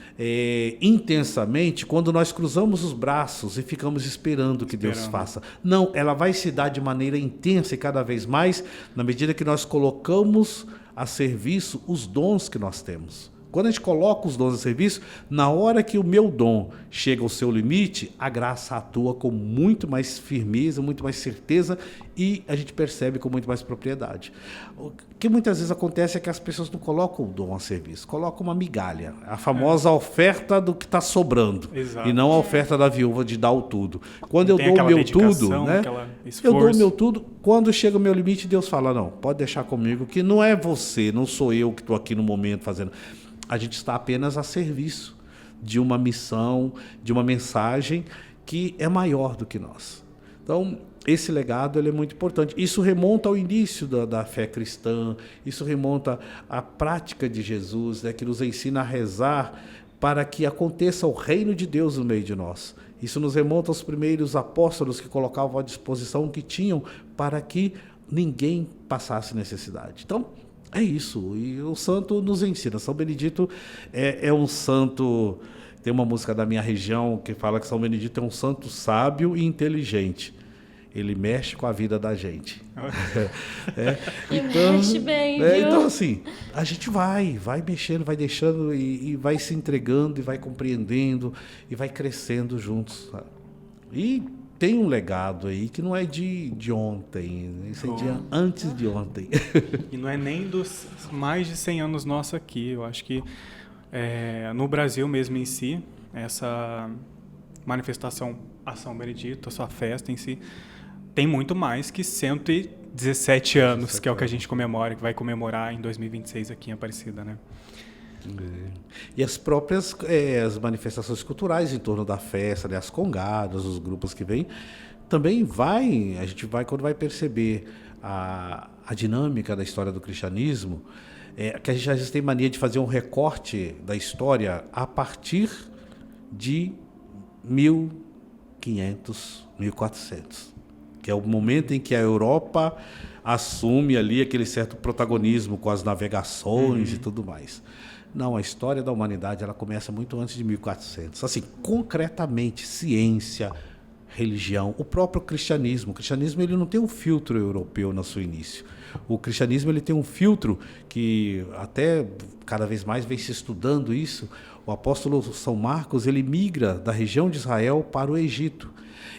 intensamente quando nós cruzamos os braços e ficamos esperando que Deus faça. Não, ela vai se dar de maneira intensa e cada vez mais na medida que nós colocamos a serviço os dons que nós temos. Quando a gente coloca os dons a serviço, na hora que o meu dom chega ao seu limite, a graça atua com muito mais firmeza, muito mais certeza e a gente percebe com muito mais propriedade. O que muitas vezes acontece é que as pessoas não colocam o dom a serviço, colocam uma migalha, a famosa oferta do que está sobrando. Exato. E não a oferta da viúva de dar o tudo. Quando eu dou o meu tudo, né? Eu dou o meu tudo, quando chega o meu limite, Deus fala, não, pode deixar comigo, que não é você, não sou eu que estou aqui no momento fazendo. A gente está apenas a serviço de uma missão, de uma mensagem que é maior do que nós. Então, esse legado ele é muito importante. Isso remonta ao início da fé cristã, isso remonta à prática de Jesus, né, que nos ensina a rezar para que aconteça o reino de Deus no meio de nós. Isso nos remonta aos primeiros apóstolos que colocavam à disposição o que tinham para que ninguém passasse necessidade. Então, é isso, e o santo nos ensina. São Benedito é um santo, tem uma música da minha região que fala que São Benedito é um santo sábio e inteligente. Ele mexe com a vida da gente. Então, mexe bem, viu? Então, assim, a gente vai mexendo, vai deixando e vai se entregando e vai compreendendo e vai crescendo juntos. Sabe? E tem um legado aí que não é de ontem, esse é de antes de ontem. E não é nem dos mais de 100 anos nossos aqui. Eu acho que no Brasil mesmo em si, essa manifestação a São Benedito, a sua festa em si, tem muito mais que 117 anos, que é o que a gente comemora, que vai comemorar em 2026 aqui em Aparecida, né? E as próprias as manifestações culturais em torno da festa, né, as congadas, os grupos que vêm, também a gente vai quando vai perceber a dinâmica da história do cristianismo, que a gente às vezes tem mania de fazer um recorte da história a partir de 1500, 1400, que é o momento em que a Europa assume ali aquele certo protagonismo com as navegações e tudo mais. Não, a história da humanidade ela começa muito antes de 1400. Assim, concretamente, ciência, religião, o próprio cristianismo. O cristianismo ele não tem um filtro europeu no seu início. O cristianismo ele tem um filtro que até cada vez mais vem se estudando isso. O apóstolo São Marcos ele migra da região de Israel para o Egito.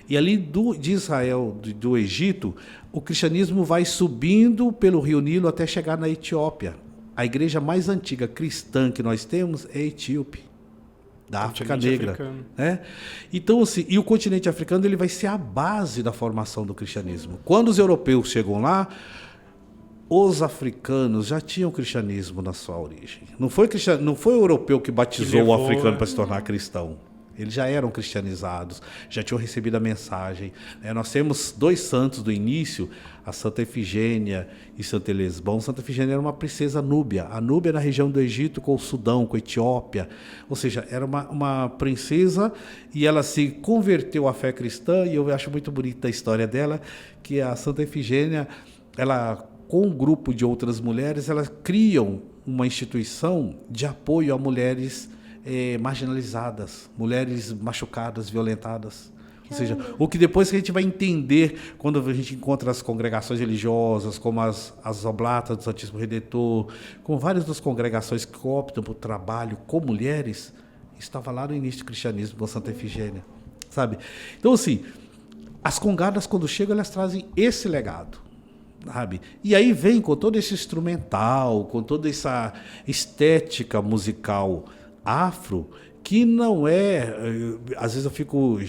E ali de Israel, do Egito, o cristianismo vai subindo pelo rio Nilo até chegar na Etiópia. A igreja mais antiga cristã que nós temos é etíope, da África Negra. Né? Então, assim, e o continente africano ele vai ser a base da formação do cristianismo. Quando os europeus chegam lá, os africanos já tinham cristianismo na sua origem. Não foi o europeu que batizou o africano para se tornar cristão. Eles já eram cristianizados, já tinham recebido a mensagem. Nós temos dois santos do início, a Santa Efigênia e Santa Elesbão. Santa Efigênia era uma princesa núbia. A Núbia na região do Egito com o Sudão, com a Etiópia. Ou seja, era uma princesa e ela se converteu à fé cristã. E eu acho muito bonita a história dela, que a Santa Efigênia, ela, com um grupo de outras mulheres, elas criam uma instituição de apoio a mulheres marginalizadas, mulheres machucadas, violentadas. Ou seja, o que depois que a gente vai entender quando a gente encontra as congregações religiosas, como as Oblatas do Santíssimo Redentor, com várias das congregações que optam por trabalho com mulheres, estava lá no início do cristianismo, com Santa Efigênia, sabe? Então, assim, as congadas, quando chegam, elas trazem esse legado, sabe? E aí vem com todo esse instrumental, com toda essa estética musical afro, que não às vezes eu fico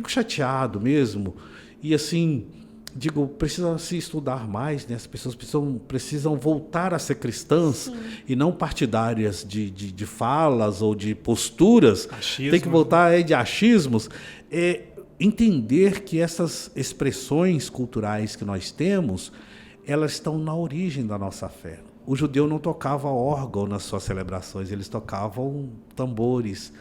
chateado mesmo, e assim, digo, precisa se estudar mais, né? As pessoas precisam voltar a ser cristãs. Sim. E não partidárias de falas ou de posturas. Achismo. Tem que voltar de achismos, entender que essas expressões culturais que nós temos, elas estão na origem da nossa fé. O judeu não tocava órgão nas suas celebrações, eles tocavam tambores,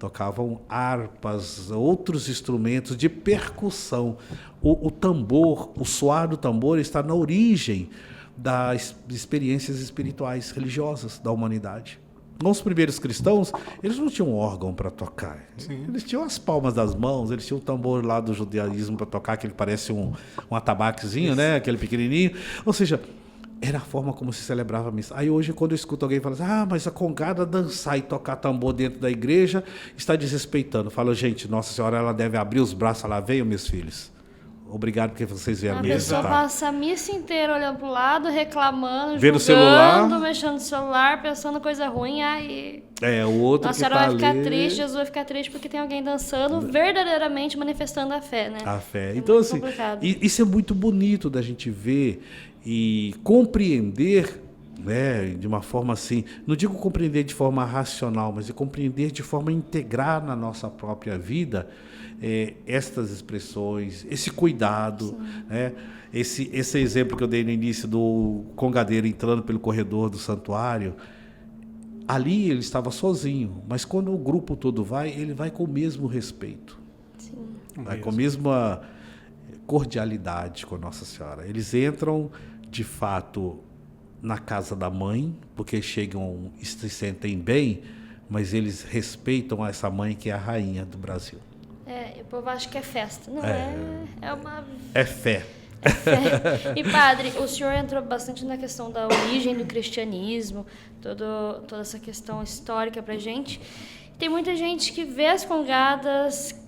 tocavam harpas, outros instrumentos de percussão. O tambor, o soar do tambor está na origem das experiências espirituais religiosas da humanidade. Os primeiros cristãos, eles não tinham órgão para tocar. Sim. Eles tinham as palmas das mãos, eles tinham o tambor lá do judaísmo para tocar, que ele parece um atabaquezinho, né? Aquele pequenininho. Ou seja, era a forma como se celebrava a missa. Aí hoje, quando eu escuto alguém falar assim, mas a congada dançar e tocar tambor dentro da igreja está desrespeitando. Falo, gente, Nossa Senhora, ela deve abrir os braços, ela veio, meus filhos. Obrigado porque vocês vieram me visitar. A pessoa passa a missa inteira olhando pro lado, reclamando, vendo julgando, mexendo no celular, pensando coisa ruim, aí... o outro Nossa Senhora vai ficar triste, Jesus vai ficar triste porque tem alguém dançando, verdadeiramente manifestando a fé, né? A fé. Então, assim, isso é muito bonito da gente ver e compreender, né, de uma forma assim, não digo compreender de forma racional, mas de compreender de forma integrar na nossa própria vida estas expressões, esse cuidado, né? Esse exemplo que eu dei no início do congadeiro entrando pelo corredor do santuário, ali ele estava sozinho, mas quando o grupo todo vai, ele vai com o mesmo respeito, vai com a mesma cordialidade com Nossa Senhora. Eles entram, de fato, na casa da mãe, porque chegam e se sentem bem, mas eles respeitam essa mãe que é a rainha do Brasil. O povo acha que é festa. Não uma... É fé. É fé. E padre, o senhor entrou bastante na questão da origem do cristianismo, toda essa questão histórica pra gente. Tem muita gente que vê as congadas,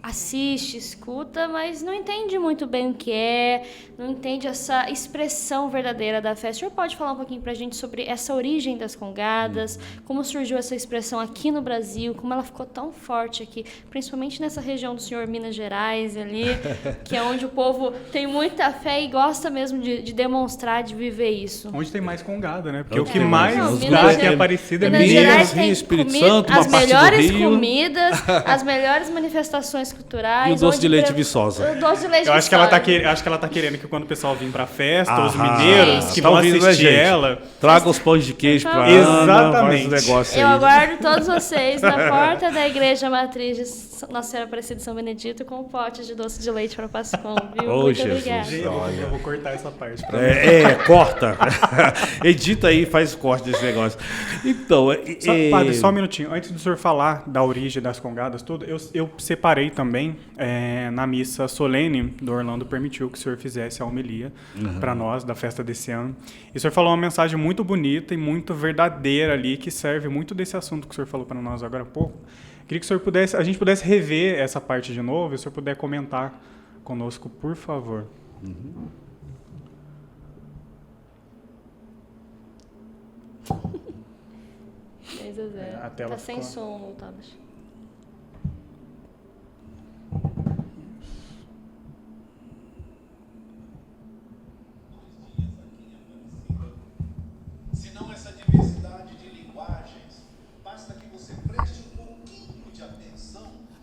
assiste, escuta, mas não entende muito bem o que é, não entende essa expressão verdadeira da fé. O senhor pode falar um pouquinho pra gente sobre essa origem das congadas, como surgiu essa expressão aqui no Brasil, como ela ficou tão forte aqui, principalmente nessa região do senhor Minas Gerais ali, que é onde o povo tem muita fé e gosta mesmo de demonstrar, de viver isso. Onde tem mais congada, né? Porque o que mais dá aqui é Aparecida é Minas Gerais tem Espírito Santo, as melhores comidas, as melhores manifestações culturais. E o doce de leite Viçosa. O doce de leite Eu acho Viçosa. Acho que ela tá querendo que quando o pessoal vir pra festa, os mineiros que vão assistir ela... Traga os pães de queijo pra Exatamente. Ana, negócio Eu aí. aguardo todos vocês na porta da Igreja Matriz de Nossa Senhora Aparecida de São Benedito com um pote de doce de leite para Pascom, viu? Muito obrigada. Eu vou cortar essa parte pra mim. Corta. Edita aí e faz corte desse negócio. Então... Padre, só um minutinho. Antes do senhor falar da origem das congadas, tudo, eu separei também na missa solene do Orlando permitiu que o senhor fizesse a homilia para nós da festa desse ano. E o senhor falou uma mensagem muito bonita e muito verdadeira ali, que serve muito desse assunto que o senhor falou para nós agora há pouco. Queria que o senhor a gente pudesse rever essa parte de novo e o senhor puder comentar conosco, por favor. A tela tá sem som, Otávio.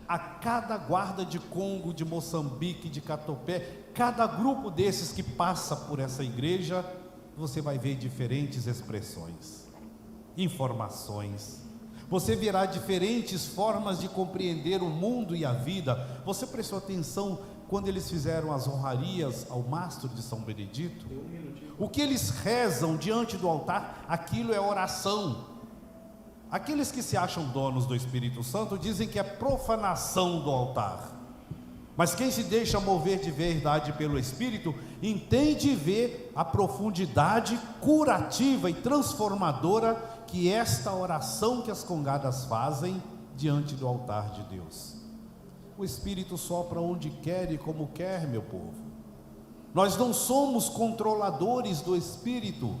A cada guarda de Congo, de Moçambique, de Catopé, cada grupo desses que passa por essa igreja, você vai ver diferentes expressões, informações. Você verá diferentes formas de compreender o mundo e a vida. Você prestou atenção quando eles fizeram as honrarias ao mastro de São Benedito? O que eles rezam diante do altar, aquilo é oração. Aqueles que se acham donos do Espírito Santo dizem que é profanação do altar. Mas quem se deixa mover de verdade pelo Espírito, entende e vê a profundidade curativa e transformadora que esta oração que as congadas fazem diante do altar de Deus. O Espírito sopra onde quer e como quer, meu povo. Nós não somos controladores do Espírito,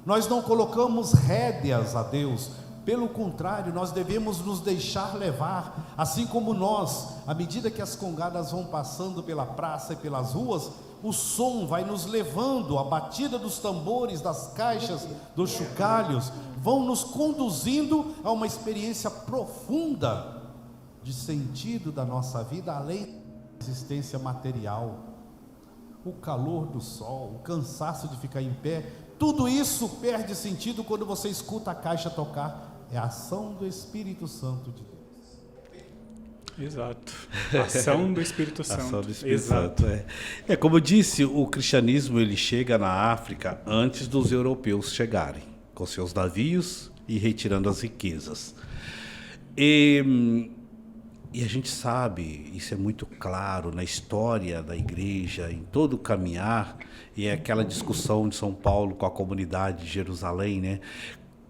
nós não colocamos rédeas a Deus. Pelo contrário, nós devemos nos deixar levar, assim como nós, à medida que as congadas vão passando pela praça e pelas ruas, o som vai nos levando, a batida dos tambores, das caixas, dos chocalhos, vão nos conduzindo a uma experiência profunda de sentido da nossa vida, além da existência material. O calor do sol, o cansaço de ficar em pé, tudo isso perde sentido quando você escuta a caixa tocar. É a ação do Espírito Santo de Deus. Exato. Ação do Espírito Santo. Ação do Espírito Exato. Santo. Como eu disse, o cristianismo ele chega na África antes dos europeus chegarem, com seus navios e retirando as riquezas. E a gente sabe, isso é muito claro na história da igreja, em todo o caminhar, e é aquela discussão de São Paulo com a comunidade de Jerusalém, né?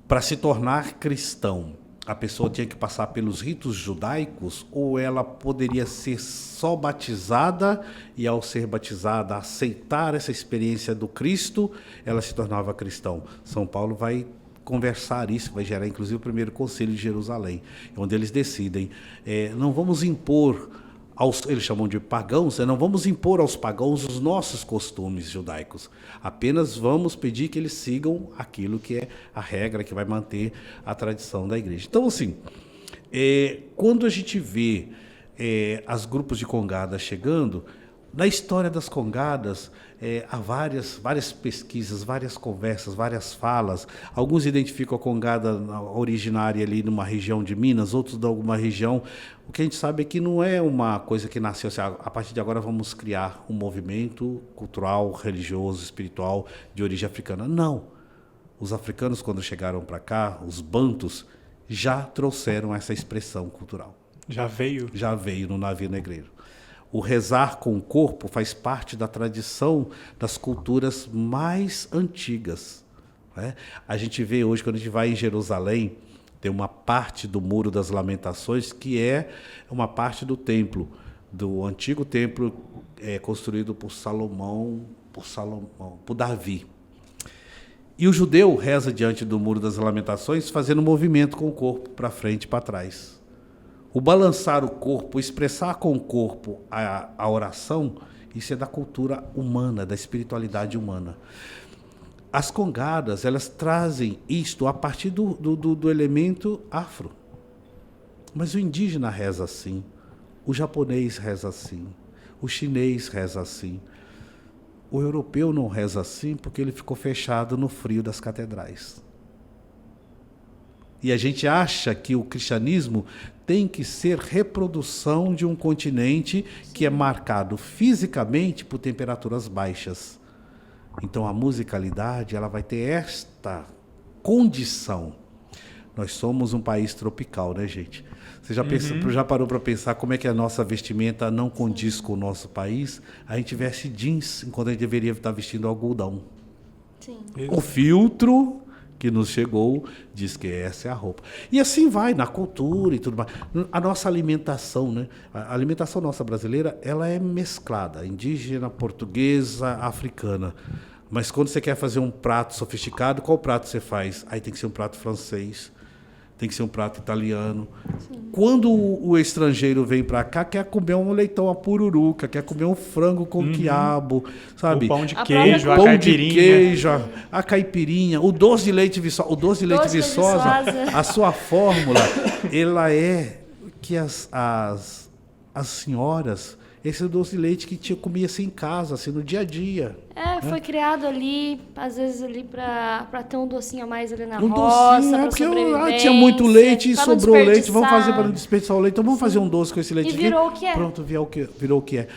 Para se tornar cristão, a pessoa tinha que passar pelos ritos judaicos ou ela poderia ser só batizada e, ao ser batizada, aceitar essa experiência do Cristo, ela se tornava cristão. São Paulo vai conversar isso, vai gerar inclusive o primeiro concílio de Jerusalém, onde eles decidem, não vamos impor eles chamam de pagãos, não vamos impor aos pagãos os nossos costumes judaicos, apenas vamos pedir que eles sigam aquilo que é a regra que vai manter a tradição da igreja. Então, assim, quando a gente vê as grupos de congadas chegando, na história das congadas, há várias pesquisas, várias conversas, várias falas. Alguns identificam a congada originária ali numa região de Minas, outros de alguma região. O que a gente sabe é que não é uma coisa que nasceu assim, a partir de agora vamos criar um movimento cultural, religioso, espiritual de origem africana. Não. Os africanos, quando chegaram para cá, os bantus, já trouxeram essa expressão cultural. Já veio? Já veio no navio negreiro. O rezar com o corpo faz parte da tradição das culturas mais antigas, né? A gente vê hoje, quando a gente vai em Jerusalém, tem uma parte do Muro das Lamentações que é uma parte do templo, do antigo templo construído por Davi. E o judeu reza diante do Muro das Lamentações fazendo um movimento com o corpo para frente e para trás. O balançar o corpo, expressar com o corpo a oração, isso é da cultura humana, da espiritualidade humana. As congadas, elas trazem isto a partir do elemento afro. Mas o indígena reza assim, o japonês reza assim, o chinês reza assim. O europeu não reza assim porque ele ficou fechado no frio das catedrais. E a gente acha que o cristianismo tem que ser reprodução de um continente que é marcado fisicamente por temperaturas baixas. Então a musicalidade ela vai ter esta condição. Nós somos um país tropical, né, gente? Você já parou para pensar como é que a nossa vestimenta não condiz com o nosso país? A gente veste jeans enquanto a gente deveria estar vestindo algodão. Sim. O filtro que nos chegou diz que essa é a roupa. E assim vai, na cultura e tudo mais. A nossa alimentação, né? A alimentação nossa brasileira, ela é mesclada, indígena, portuguesa, africana. Mas quando você quer fazer um prato sofisticado, qual prato você faz? Aí tem que ser um prato francês, tem que ser um prato italiano. Sim. Quando o estrangeiro vem para cá, quer comer um leitão à pururuca, quer comer um frango com quiabo, sabe? O pão de queijo, a caipirinha. A caipirinha, o doce de leite viçosa. O doce de leite viçosa, a sua fórmula, ela é que as senhoras, esse doce de leite que comia assim em casa, assim, no dia a dia. Foi criado ali, às vezes ali para ter um docinho a mais ali na roça, para sobrevivência. Tinha muito leite e sobrou leite, vamos fazer para não desperdiçar o leite, então vamos fazer um doce com esse leite aqui. E virou o que é. Pronto, virou o que é.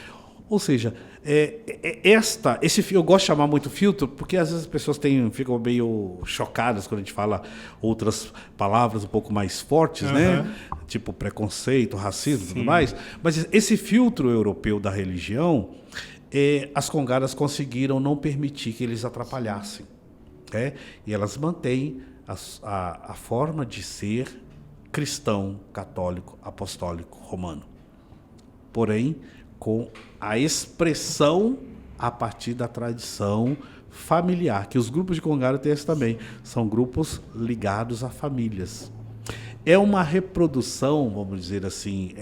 Ou seja, eu gosto de chamar muito filtro, porque às vezes as pessoas ficam meio chocadas quando a gente fala outras palavras um pouco mais fortes, né? Tipo preconceito, racismo e tudo mais. Mas esse filtro europeu da religião, as congadas conseguiram não permitir que eles atrapalhassem. E elas mantêm a forma de ser cristão, católico, apostólico, romano. Porém, com a expressão a partir da tradição familiar, que os grupos de congada têm isso também, são grupos ligados a famílias. É uma reprodução, vamos dizer assim,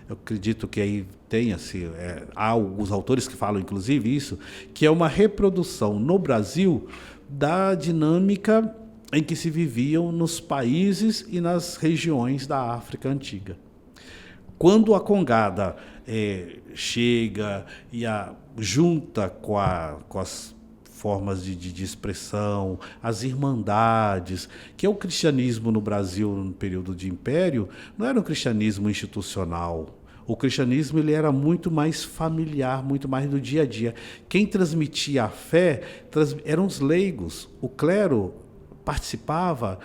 eu acredito que aí tem, assim, há alguns autores que falam inclusive isso, que é uma reprodução no Brasil da dinâmica em que se viviam nos países e nas regiões da África antiga. Quando a congada chega e junta com as formas de expressão, as irmandades, que é o cristianismo no Brasil no período de império, não era um cristianismo institucional. O cristianismo ele era muito mais familiar, muito mais do dia a dia. Quem transmitia a fé eram os leigos. O clero participava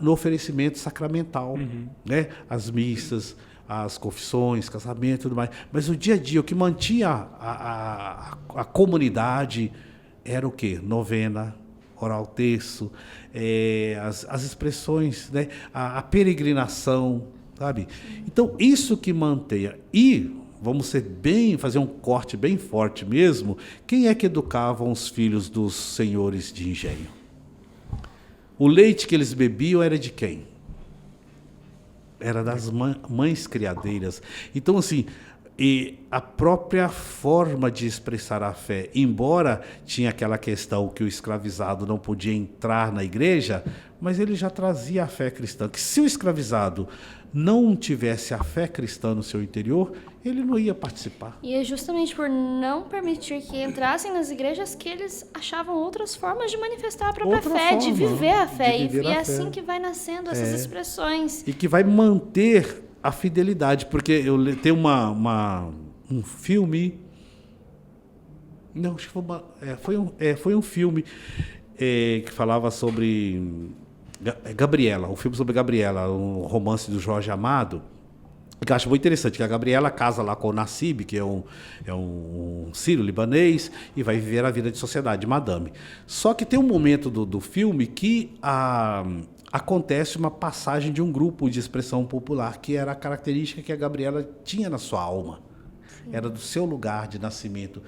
no oferecimento sacramental, né? As missas, as confissões, casamento e tudo mais. Mas o dia a dia, o que mantinha a comunidade era o quê? Novena, orar o terço, as expressões, né? A peregrinação, sabe? Então, isso que mantenha. E, vamos fazer um corte bem forte mesmo, quem é que educavam os filhos dos senhores de engenho? O leite que eles bebiam era de quem? Era das mães criadeiras. Então, assim, e a própria forma de expressar a fé, embora tinha aquela questão que o escravizado não podia entrar na igreja, mas ele já trazia a fé cristã, que se o escravizado não tivesse a fé cristã no seu interior, ele não ia participar. E é justamente por não permitir que entrassem nas igrejas que eles achavam outras formas de manifestar a própria fé, de viver a fé. E é assim que vai nascendo essas expressões. E que vai manter a fidelidade, porque tem um filme... Não, acho que foi um filme que falava sobre... Gabriela, o filme sobre Gabriela, um romance do Jorge Amado, que eu acho muito interessante, que a Gabriela casa lá com o Nassib, que é um sírio-libanês, e vai viver a vida de sociedade, madame. Só que tem um momento do filme que acontece uma passagem de um grupo de expressão popular, que era a característica que a Gabriela tinha na sua alma. Era do seu lugar de nascimento.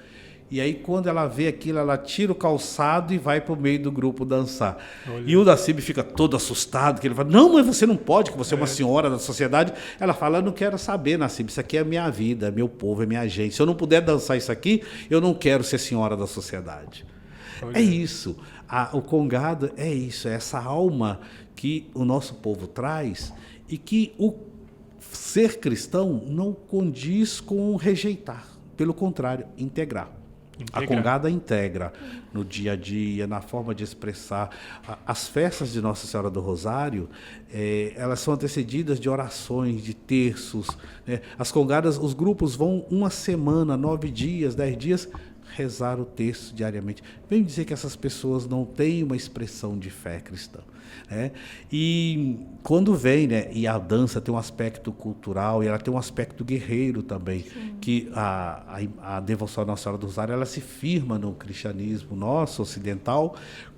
E aí, quando ela vê aquilo, ela tira o calçado e vai para o meio do grupo dançar. Olha. E o Nassib fica todo assustado, que ele fala, não, mas você não pode, que você é uma senhora da sociedade. Ela fala, eu não quero saber, Nassib, isso aqui é a minha vida, é meu povo, é minha gente. Se eu não puder dançar isso aqui, eu não quero ser senhora da sociedade. Olha. É isso. O congado é isso, é essa alma que o nosso povo traz e que o ser cristão não condiz com rejeitar. Pelo contrário, integrar. A congada integra no dia a dia, na forma de expressar. As festas de Nossa Senhora do Rosário, elas são antecedidas de orações, de terços, né? As congadas, os grupos vão uma semana, 9 dias, 10 dias, rezar o terço diariamente. Vem dizer que essas pessoas não têm uma expressão de fé cristã. Né? E quando vem, né, e a dança tem um aspecto cultural e ela tem um aspecto guerreiro também. Sim. Que a devoção à Nossa Senhora do Rosário, ela se firma no cristianismo nosso, ocidental,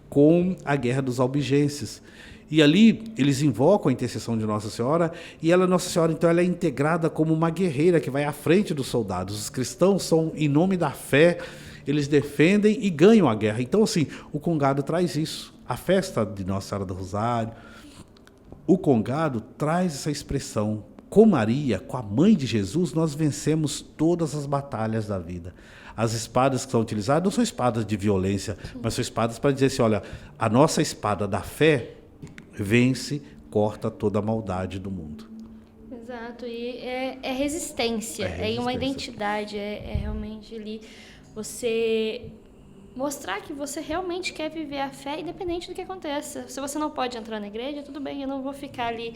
com a Guerra dos Albigenses. E ali eles invocam a intercessão de Nossa Senhora, e Nossa Senhora, então, ela é integrada como uma guerreira que vai à frente dos soldados. Os cristãos são, em nome da fé, eles defendem e ganham a guerra. Então, assim, o congado traz isso. A festa de Nossa Senhora do Rosário, o congado traz essa expressão. Com Maria, com a mãe de Jesus, nós vencemos todas as batalhas da vida. As espadas que são utilizadas não são espadas de violência, mas são espadas para dizer assim, olha, a nossa espada da fé vence, corta toda a maldade do mundo. Exato, e é resistência, é uma identidade, é realmente ali você mostrar que você realmente quer viver a fé independente do que aconteça. Se você não pode entrar na igreja, tudo bem, eu não vou ficar ali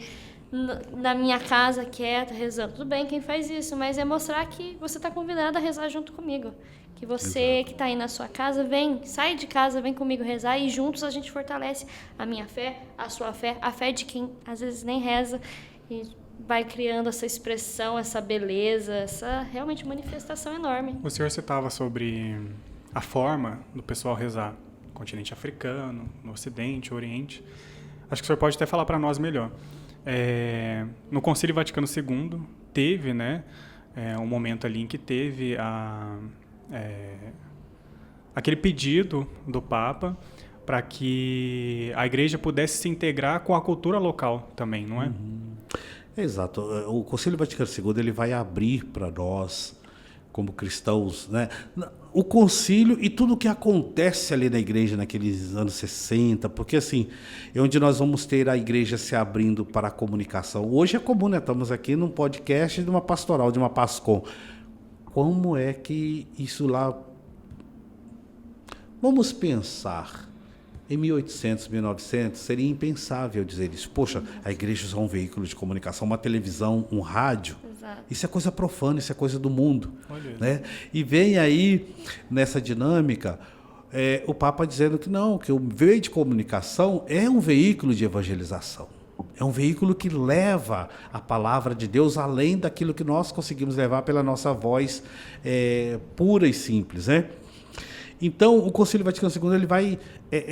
na minha casa quieta, rezando. Tudo bem, quem faz isso, mas é mostrar que você está convidado a rezar junto comigo. Que você Exato. Que está aí na sua casa, sai de casa, vem comigo rezar e juntos a gente fortalece a minha fé, a sua fé, a fé de quem às vezes nem reza e vai criando essa expressão, essa beleza, essa realmente manifestação enorme. O senhor citava sobre a forma do pessoal rezar no continente africano, no Ocidente, Oriente. Acho que o senhor pode até falar para nós melhor. No Concílio Vaticano II teve, né, um momento ali em que teve aquele pedido do Papa para que a Igreja pudesse se integrar com a cultura local também, não é? Exato. O Concílio Vaticano II ele vai abrir para nós, como cristãos, né, o concílio e tudo o que acontece ali na igreja naqueles anos 60, porque assim, é onde nós vamos ter a igreja se abrindo para a comunicação. Hoje é comum, né? Estamos aqui num podcast de uma pastoral, de uma PASCOM. Como é que isso lá... Vamos pensar. Em 1800, 1900, seria impensável dizer isso. Poxa, a igreja é só um veículo de comunicação, uma televisão, um rádio. Exato. Isso é coisa profana, isso é coisa do mundo. Né? E vem aí, nessa dinâmica, o Papa dizendo que não, que o veio de comunicação é um veículo de evangelização. É um veículo que leva a palavra de Deus além daquilo que nós conseguimos levar pela nossa voz pura e simples, né? Então, o Concílio Vaticano II ele vai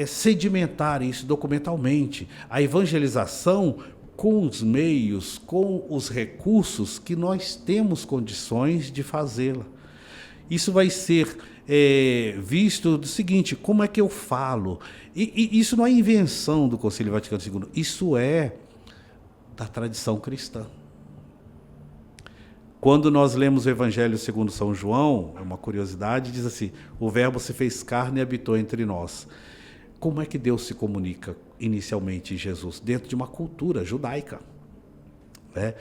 sedimentar isso documentalmente, a evangelização com os meios, com os recursos que nós temos condições de fazê-la. Isso vai ser visto do seguinte, como é que eu falo? E isso não é invenção do Concílio Vaticano II, isso é da tradição cristã. Quando nós lemos o Evangelho segundo São João, é uma curiosidade, diz assim, o Verbo se fez carne e habitou entre nós. Como é que Deus se comunica inicialmente em Jesus? Dentro de uma cultura judaica. Né?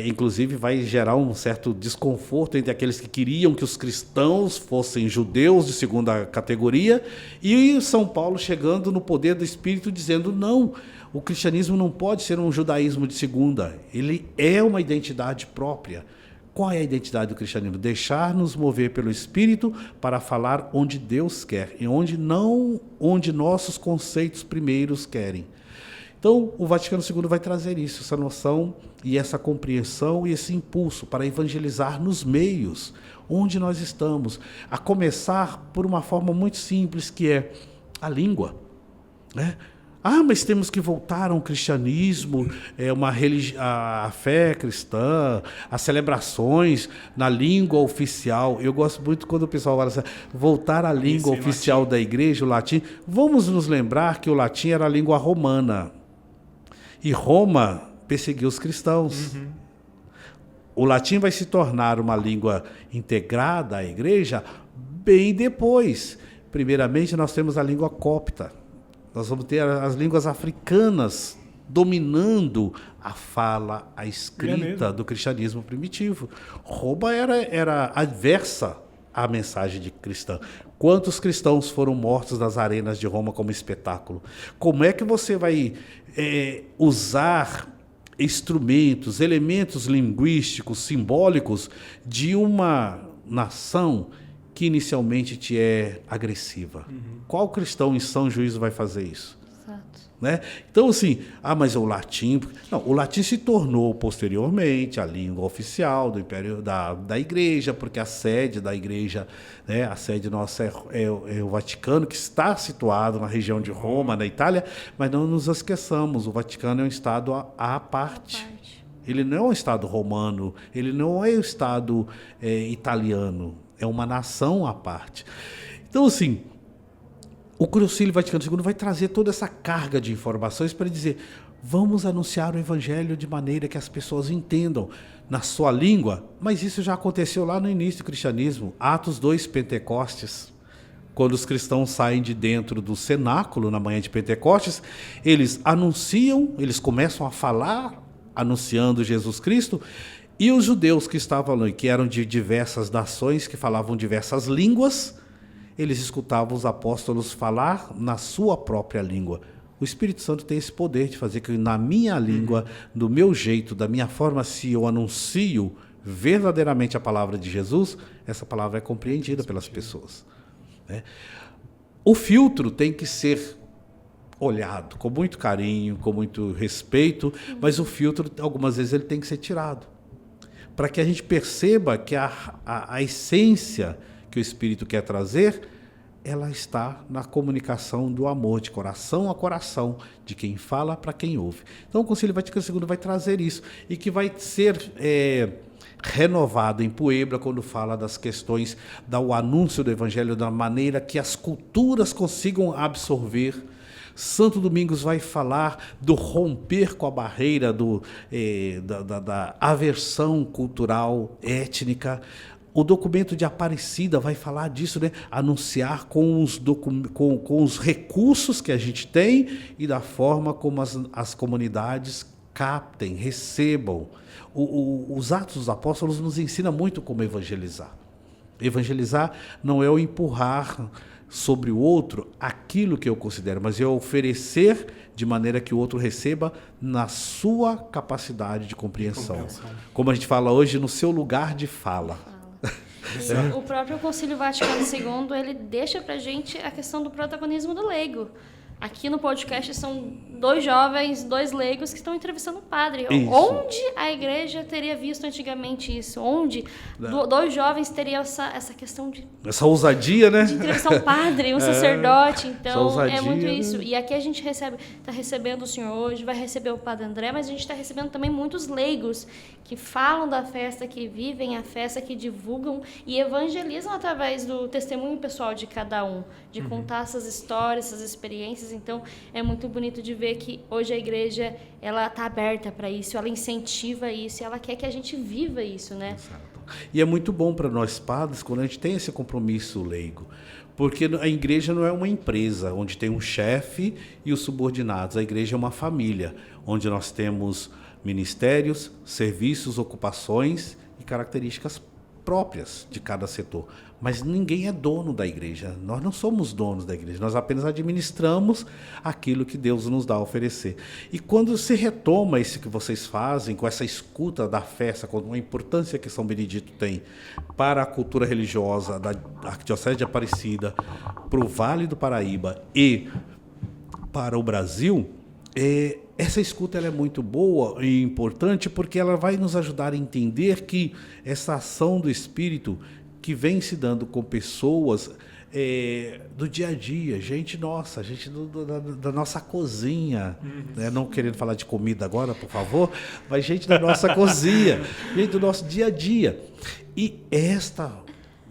Inclusive vai gerar um certo desconforto entre aqueles que queriam que os cristãos fossem judeus de segunda categoria e São Paulo chegando no poder do Espírito dizendo não, o cristianismo não pode ser um judaísmo de segunda, ele é uma identidade própria. Qual é a identidade do cristianismo? Deixar-nos mover pelo Espírito para falar onde Deus quer e onde nossos conceitos primeiros querem. Então, o Vaticano II vai trazer isso, essa noção e essa compreensão e esse impulso para evangelizar nos meios onde nós estamos, a começar por uma forma muito simples, que é a língua. Né? Mas temos que voltar a um cristianismo, a fé cristã, as celebrações na língua oficial. Eu gosto muito quando o pessoal fala assim, voltar à língua oficial da igreja, o latim. Vamos nos lembrar que o latim era a língua romana. E Roma perseguiu os cristãos. Uhum. O latim vai se tornar uma língua integrada à igreja bem depois. Primeiramente, nós temos a língua copta. Nós vamos ter as línguas africanas dominando a fala, a escrita do cristianismo primitivo. Roma era adversa à mensagem de cristã. Quantos cristãos foram mortos nas arenas de Roma como espetáculo? Como é que você vai usar instrumentos, elementos linguísticos, simbólicos de uma nação que inicialmente te é agressiva? Uhum. Qual cristão em são juízo vai fazer isso? Exato. Né? Então, assim, mas o latim... Não, o latim se tornou, posteriormente, a língua oficial do Império da Igreja, porque a sede da Igreja, né, a sede nossa é o Vaticano, que está situado na região de Roma, na Itália, mas não nos esqueçamos, o Vaticano é um Estado à parte. Ele não é um Estado romano, ele não é um Estado italiano, é uma nação à parte. Então, assim, o Concílio Vaticano II vai trazer toda essa carga de informações para dizer, vamos anunciar o Evangelho de maneira que as pessoas entendam na sua língua, mas isso já aconteceu lá no início do cristianismo, Atos 2, Pentecostes. Quando os cristãos saem de dentro do cenáculo na manhã de Pentecostes, eles anunciam, eles começam a falar, anunciando Jesus Cristo, e os judeus que estavam ali, que eram de diversas nações, que falavam diversas línguas, eles escutavam os apóstolos falar na sua própria língua. O Espírito Santo tem esse poder de fazer que na minha língua, do meu jeito, da minha forma, se eu anuncio verdadeiramente a palavra de Jesus, essa palavra é compreendida pelas pessoas. Né? O filtro tem que ser olhado com muito carinho, com muito respeito, mas o filtro, algumas vezes, ele tem que ser tirado, para que a gente perceba que a essência que o Espírito quer trazer, ela está na comunicação do amor, de coração a coração, de quem fala para quem ouve. Então o Concílio Vaticano II vai trazer isso, e que vai ser renovado em Puebla quando fala das questões do anúncio do Evangelho, da maneira que as culturas consigam absorver. Santo Domingos vai falar do romper com a barreira da aversão cultural, étnica. O documento de Aparecida vai falar disso, né? Anunciar com os recursos que a gente tem e da forma como as comunidades captem, recebam. Os Atos dos Apóstolos nos ensinam muito como evangelizar. Evangelizar não é o empurrar sobre o outro aquilo que eu considero, mas eu oferecer de maneira que o outro receba na sua capacidade de compreensão. Como a gente fala hoje, no seu lugar de fala. E o próprio Concílio Vaticano II, ele deixa pra gente a questão do protagonismo do leigo. Aqui no podcast são 2 jovens, 2 leigos que estão entrevistando o padre. Isso. Onde a igreja teria visto antigamente isso? Onde 2 jovens teriam essa questão de Essa ousadia, né? entrevistar um padre, um sacerdote. Então, ousadia, é muito né? isso. E aqui a gente está recebendo o senhor hoje, vai receber o padre André, mas a gente está recebendo também muitos leigos que falam da festa, que vivem a festa, que divulgam e evangelizam através do testemunho pessoal de cada um, de contar essas histórias, essas experiências. Então, é muito bonito de ver que hoje a igreja, ela está aberta para isso, ela incentiva isso, ela quer que a gente viva isso, né? Exato. E é muito bom para nós padres quando a gente tem esse compromisso leigo, porque a igreja não é uma empresa onde tem um chefe e os subordinados. A igreja é uma família, onde nós temos ministérios, serviços, ocupações e características próprias de cada setor. Mas ninguém é dono da igreja. Nós não somos donos da igreja. Nós apenas administramos aquilo que Deus nos dá a oferecer. E quando se retoma isso que vocês fazem, com essa escuta da festa, com a importância que São Benedito tem para a cultura religiosa da Arquidiocese de Aparecida, para o Vale do Paraíba e para o Brasil, essa escuta ela é muito boa e importante porque ela vai nos ajudar a entender que essa ação do Espírito que vem se dando com pessoas do dia a dia, gente nossa, gente da nossa cozinha, né? Não querendo falar de comida agora, por favor, mas gente da nossa cozinha, gente do nosso dia a dia. E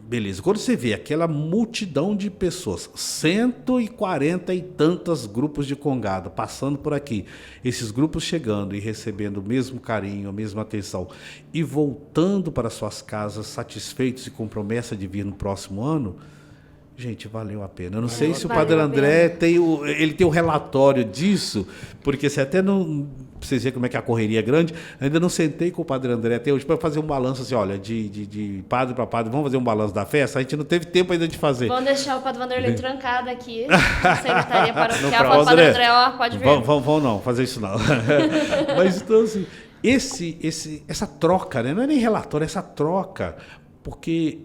beleza, quando você vê aquela multidão de pessoas, 140 e tantos grupos de congada passando por aqui, esses grupos chegando e recebendo o mesmo carinho, a mesma atenção e voltando para suas casas satisfeitos e com promessa de vir no próximo ano, gente, valeu a pena. Eu não sei se o Padre André tem o relatório disso, porque se até não... Pra vocês verem como é que a correria é grande, ainda não sentei com o Padre André até hoje para fazer um balanço assim, olha, de padre para padre, vamos fazer um balanço da festa? A gente não teve tempo ainda de fazer. Vamos deixar o Padre Vanderlei trancado aqui, na secretaria paroquial. O Padre André, ó, pode vir. Vamos não, fazer isso não. Mas então, assim, essa troca, né? Não é nem relatório, é essa troca, porque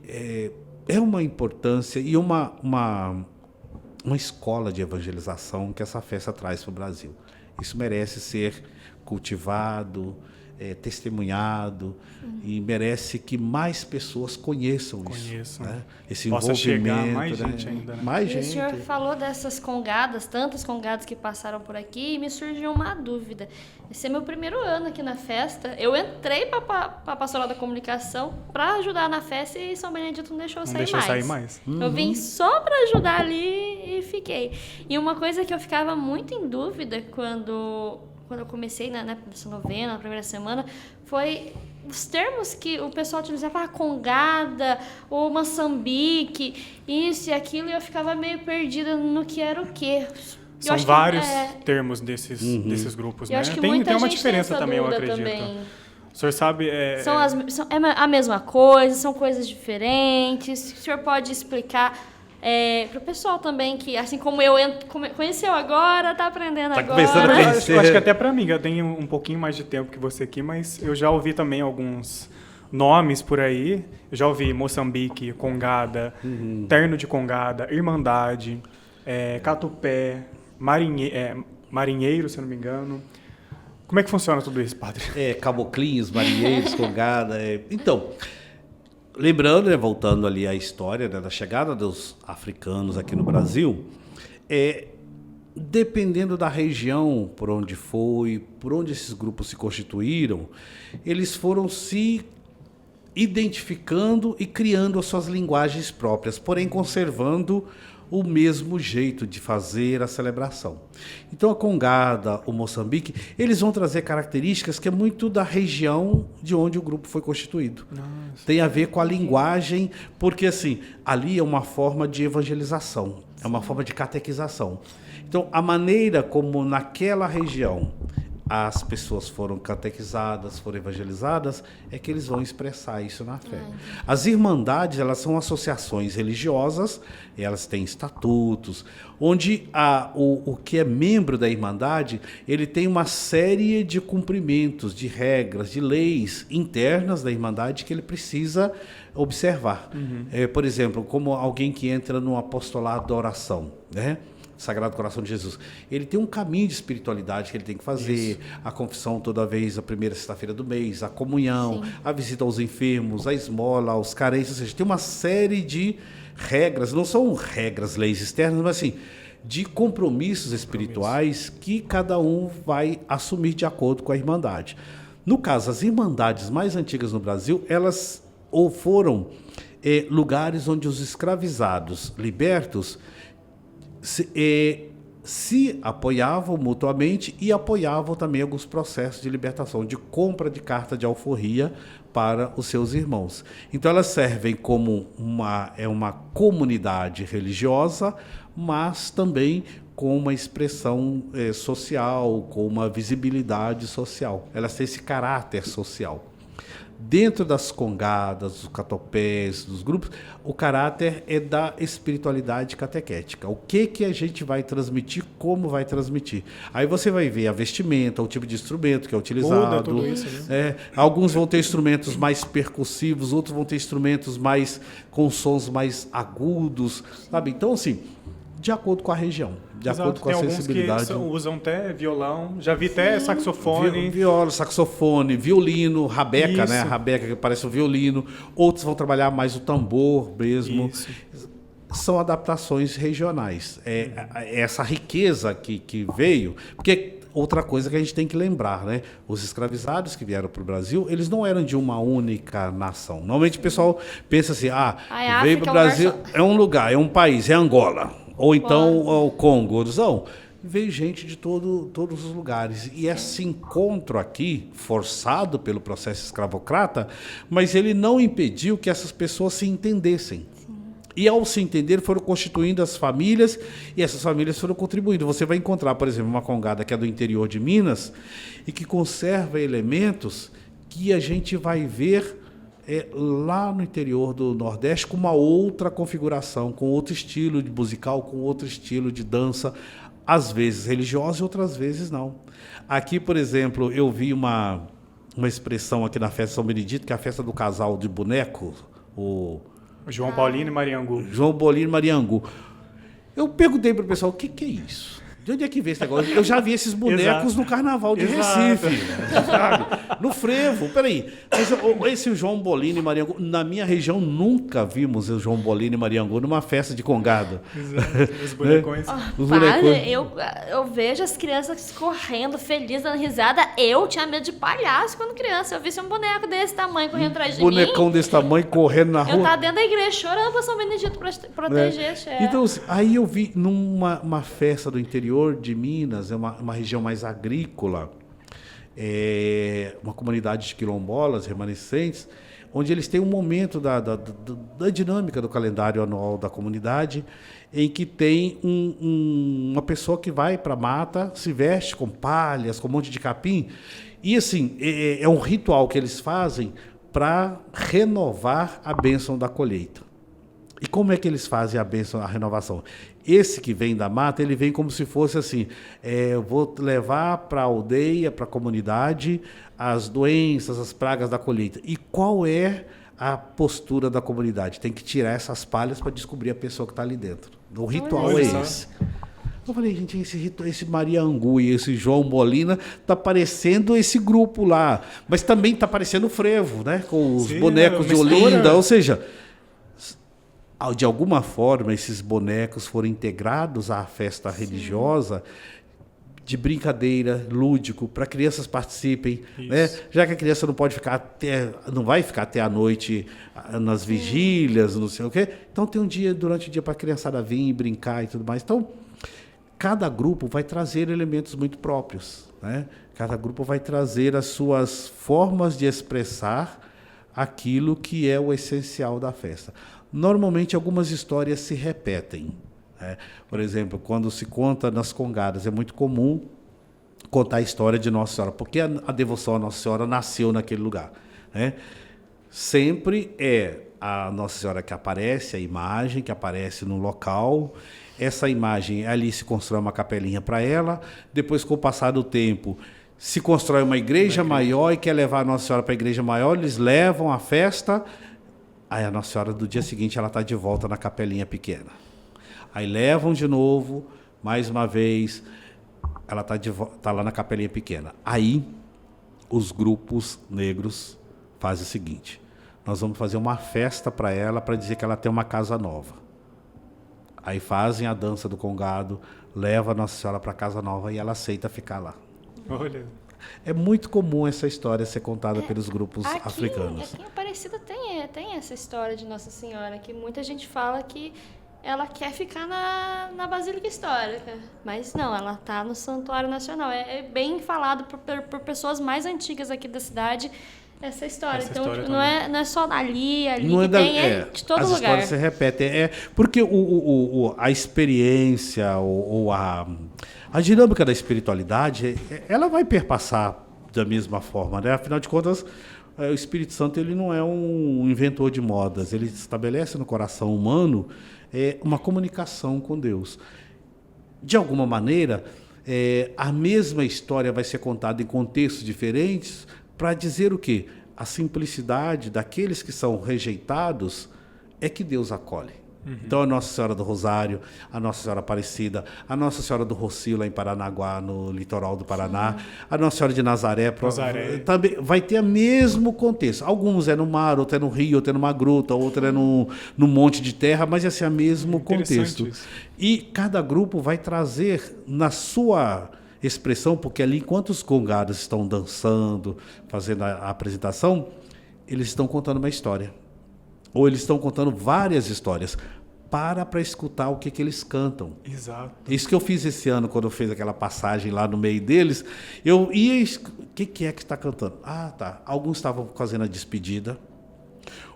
é uma importância e uma escola de evangelização que essa festa traz para o Brasil. Isso merece ser cultivado, testemunhado e merece que mais pessoas conheçam isso. Né? Esse Possa envolvimento. Chegar mais né? gente ainda. Né? E o senhor falou dessas congadas, tantas congadas que passaram por aqui, e me surgiu uma dúvida. Esse é meu primeiro ano aqui na festa. Eu entrei para a Pastoral da Comunicação para ajudar na festa e São Benedito não deixou sair mais. Eu vim só para ajudar ali e fiquei. E uma coisa que eu ficava muito em dúvida quando eu comecei nessa novena, na primeira semana, foi os termos que o pessoal utilizava, congada, o maçambique, isso e aquilo, e eu ficava meio perdida no que era o quê. São vários termos desses grupos, né? Eu acho que muita tem uma gente diferença tem essa também, eu dúvida acredito. também. O senhor sabe... É a mesma coisa, são coisas diferentes. O senhor pode explicar para o pessoal também que, assim como eu conheceu agora, está aprendendo agora. Começando a conhecer. Eu acho que até para mim, eu tenho um pouquinho mais de tempo que você aqui, mas eu já ouvi também alguns nomes por aí. Eu já ouvi Moçambique, Congada, Terno de Congada, Irmandade, Catupé, Marinheiro, se eu não me engano. Como é que funciona tudo isso, padre? Caboclinhos, marinheiros, congada. Então, lembrando, voltando ali à história da chegada dos africanos aqui no Brasil, dependendo da região por onde foi, por onde esses grupos se constituíram, eles foram se identificando e criando as suas linguagens próprias, porém conservando o mesmo jeito de fazer a celebração. Então a congada, o Moçambique, eles vão trazer características que é muito da região de onde o grupo foi constituído. Nossa. Tem a ver com a linguagem, porque assim, ali é uma forma de evangelização, é uma forma de catequização. Então a maneira como naquela região as pessoas foram catequizadas, foram evangelizadas, é que eles vão expressar isso na fé. As irmandades, elas são associações religiosas, elas têm estatutos, onde o que é membro da irmandade, ele tem uma série de cumprimentos, de regras, de leis internas da irmandade que ele precisa observar. Por exemplo, como alguém que entra no apostolado da oração, né? Sagrado Coração de Jesus, ele tem um caminho de espiritualidade que ele tem que fazer, a confissão toda vez, a primeira sexta-feira do mês, a comunhão, a visita aos enfermos, a esmola, aos carentes, ou seja, tem uma série de regras, não são regras, leis externas, mas assim, de compromissos espirituais que cada um vai assumir de acordo com a irmandade. No caso, as irmandades mais antigas no Brasil, elas ou foram lugares onde os escravizados libertos se apoiavam mutuamente e apoiavam também alguns processos de libertação, de compra de carta de alforria para os seus irmãos. Então elas servem como uma comunidade religiosa, mas também com uma expressão social, com uma visibilidade social. Elas têm esse caráter social. Dentro das congadas, dos catopés, dos grupos, o caráter é da espiritualidade catequética. O que a gente vai transmitir, como vai transmitir. Aí você vai ver a vestimenta, o tipo de instrumento que é utilizado. Tudo isso, né? Alguns vão ter instrumentos mais percussivos, outros vão ter instrumentos com sons mais agudos, sabe? Então, assim, de acordo com a região, de acordo com a sensibilidade. Tem alguns que usam até violão, já vi até saxofone. Viola, saxofone, violino, rabeca, Isso. né? Rabeca que parece um violino. Outros vão trabalhar mais o tambor mesmo. Isso. São adaptações regionais. Essa riqueza que veio... Porque outra coisa que a gente tem que lembrar, né? Os escravizados que vieram para o Brasil, eles não eram de uma única nação. Normalmente o pessoal pensa assim, veio para o Brasil, é um lugar, é um país, é Angola. Ou então o Congo. Não, veio gente de todos os lugares. E esse encontro aqui, forçado pelo processo escravocrata, mas ele não impediu que essas pessoas se entendessem. E ao se entender, foram constituindo as famílias, e essas famílias foram contribuindo. Você vai encontrar, por exemplo, uma congada que é do interior de Minas, e que conserva elementos que a gente vai ver lá no interior do Nordeste com uma outra configuração, com outro estilo de musical, com outro estilo de dança, às vezes religiosa e outras vezes não. Aqui, por exemplo, eu vi uma expressão aqui na festa de São Benedito, que é a festa do casal de boneco, o João Paulino e Mariangu. João Paulino e Mariangu. Eu perguntei para o pessoal, o que é isso? De onde é que vem esse negócio? Eu já vi esses bonecos no Carnaval de Recife, sabe? No frevo. Peraí, esse João Bolino e Mariangu, na minha região nunca vimos o João Bolino e Mariangu numa festa de congada. Exato, os bonecões. Os Padre, bonecões. eu vejo as crianças correndo, felizes, dando risada. Eu tinha medo de palhaço quando criança. Eu vi um boneco desse tamanho correndo atrás de mim. Bonecão desse tamanho correndo na rua. Eu tava dentro da igreja chorando pra São Benedito proteger. Então, aí eu vi numa festa do interior de Minas, é uma região mais agrícola, uma comunidade de quilombolas remanescentes, onde eles têm um momento da dinâmica do calendário anual da comunidade, em que tem uma pessoa que vai para a mata, se veste com palhas, com um monte de capim, e assim, é um ritual que eles fazem para renovar a bênção da colheita. E como é que eles fazem a renovação? Esse que vem da mata, ele vem como se fosse assim, eu vou levar para a aldeia, para a comunidade, as doenças, as pragas da colheita. E qual é a postura da comunidade? Tem que tirar essas palhas para descobrir a pessoa que está ali dentro. O ritual é esse. Eu falei, gente, esse Mariangu e esse João Bolina tá parecendo esse grupo lá. Mas também tá parecendo o frevo, né? Com os bonecos de Olinda, ou seja... De alguma forma, esses bonecos foram integrados à festa religiosa de brincadeira, lúdico, para crianças participem, né? Já que a criança não vai ficar até a noite nas vigílias, não sei o quê. Então tem durante o dia para a criançada vir e brincar e tudo mais. Então, cada grupo vai trazer elementos muito próprios, né? Cada grupo vai trazer as suas formas de expressar aquilo que é o essencial da festa. Normalmente, algumas histórias se repetem, né? Por exemplo, quando se conta nas congadas, é muito comum contar a história de Nossa Senhora, porque a devoção a Nossa Senhora nasceu naquele lugar, né? Sempre é a Nossa Senhora que aparece, a imagem que aparece no local. Essa imagem, ali se constrói uma capelinha para ela. Depois, com o passar do tempo, se constrói uma igreja maior e quer levar a Nossa Senhora para a igreja maior. Eles levam a festa. Aí a Nossa Senhora, do dia seguinte, ela está de volta na capelinha pequena. Aí levam de novo, mais uma vez, ela tá lá na capelinha pequena. Aí, os grupos negros fazem o seguinte: nós vamos fazer uma festa para ela, para dizer que ela tem uma casa nova. Aí fazem a dança do congado, leva a Nossa Senhora para a casa nova e ela aceita ficar lá. Olha. É muito comum essa história ser contada pelos grupos africanos. Aqui em Aparecida tem essa história de Nossa Senhora, que muita gente fala que ela quer ficar na Basílica Histórica. Mas não, ela está no Santuário Nacional. É bem falado por pessoas mais antigas aqui da cidade, essa história. Então, história não é só ali Não que tem, é de todo as lugar. histórias se repetem. Porque a experiência ou a dinâmica da espiritualidade, ela vai perpassar da mesma forma, né? Afinal de contas, o Espírito Santo, ele não é um inventor de modas. Ele estabelece no coração humano uma comunicação com Deus. De alguma maneira, a mesma história vai ser contada em contextos diferentes, para dizer o quê? A simplicidade daqueles que são rejeitados é que Deus acolhe. Então, a Nossa Senhora do Rosário, a Nossa Senhora Aparecida, a Nossa Senhora do Rocio, lá em Paranaguá, no litoral do Paraná, a Nossa Senhora de Nazaré, também vai ter o mesmo contexto. Alguns é no mar, outro é no rio, outro é numa gruta, outro é no monte de terra, mas é o mesmo contexto. Isso. E cada grupo vai trazer na sua expressão, porque ali, enquanto os congados estão dançando, fazendo a apresentação, eles estão contando uma história. Ou eles estão contando várias histórias. Para escutar o que eles cantam. Exato. Isso que eu fiz esse ano, quando eu fiz aquela passagem lá no meio deles. Eu ia... O que é que está cantando? Ah, tá. Alguns estavam fazendo a despedida.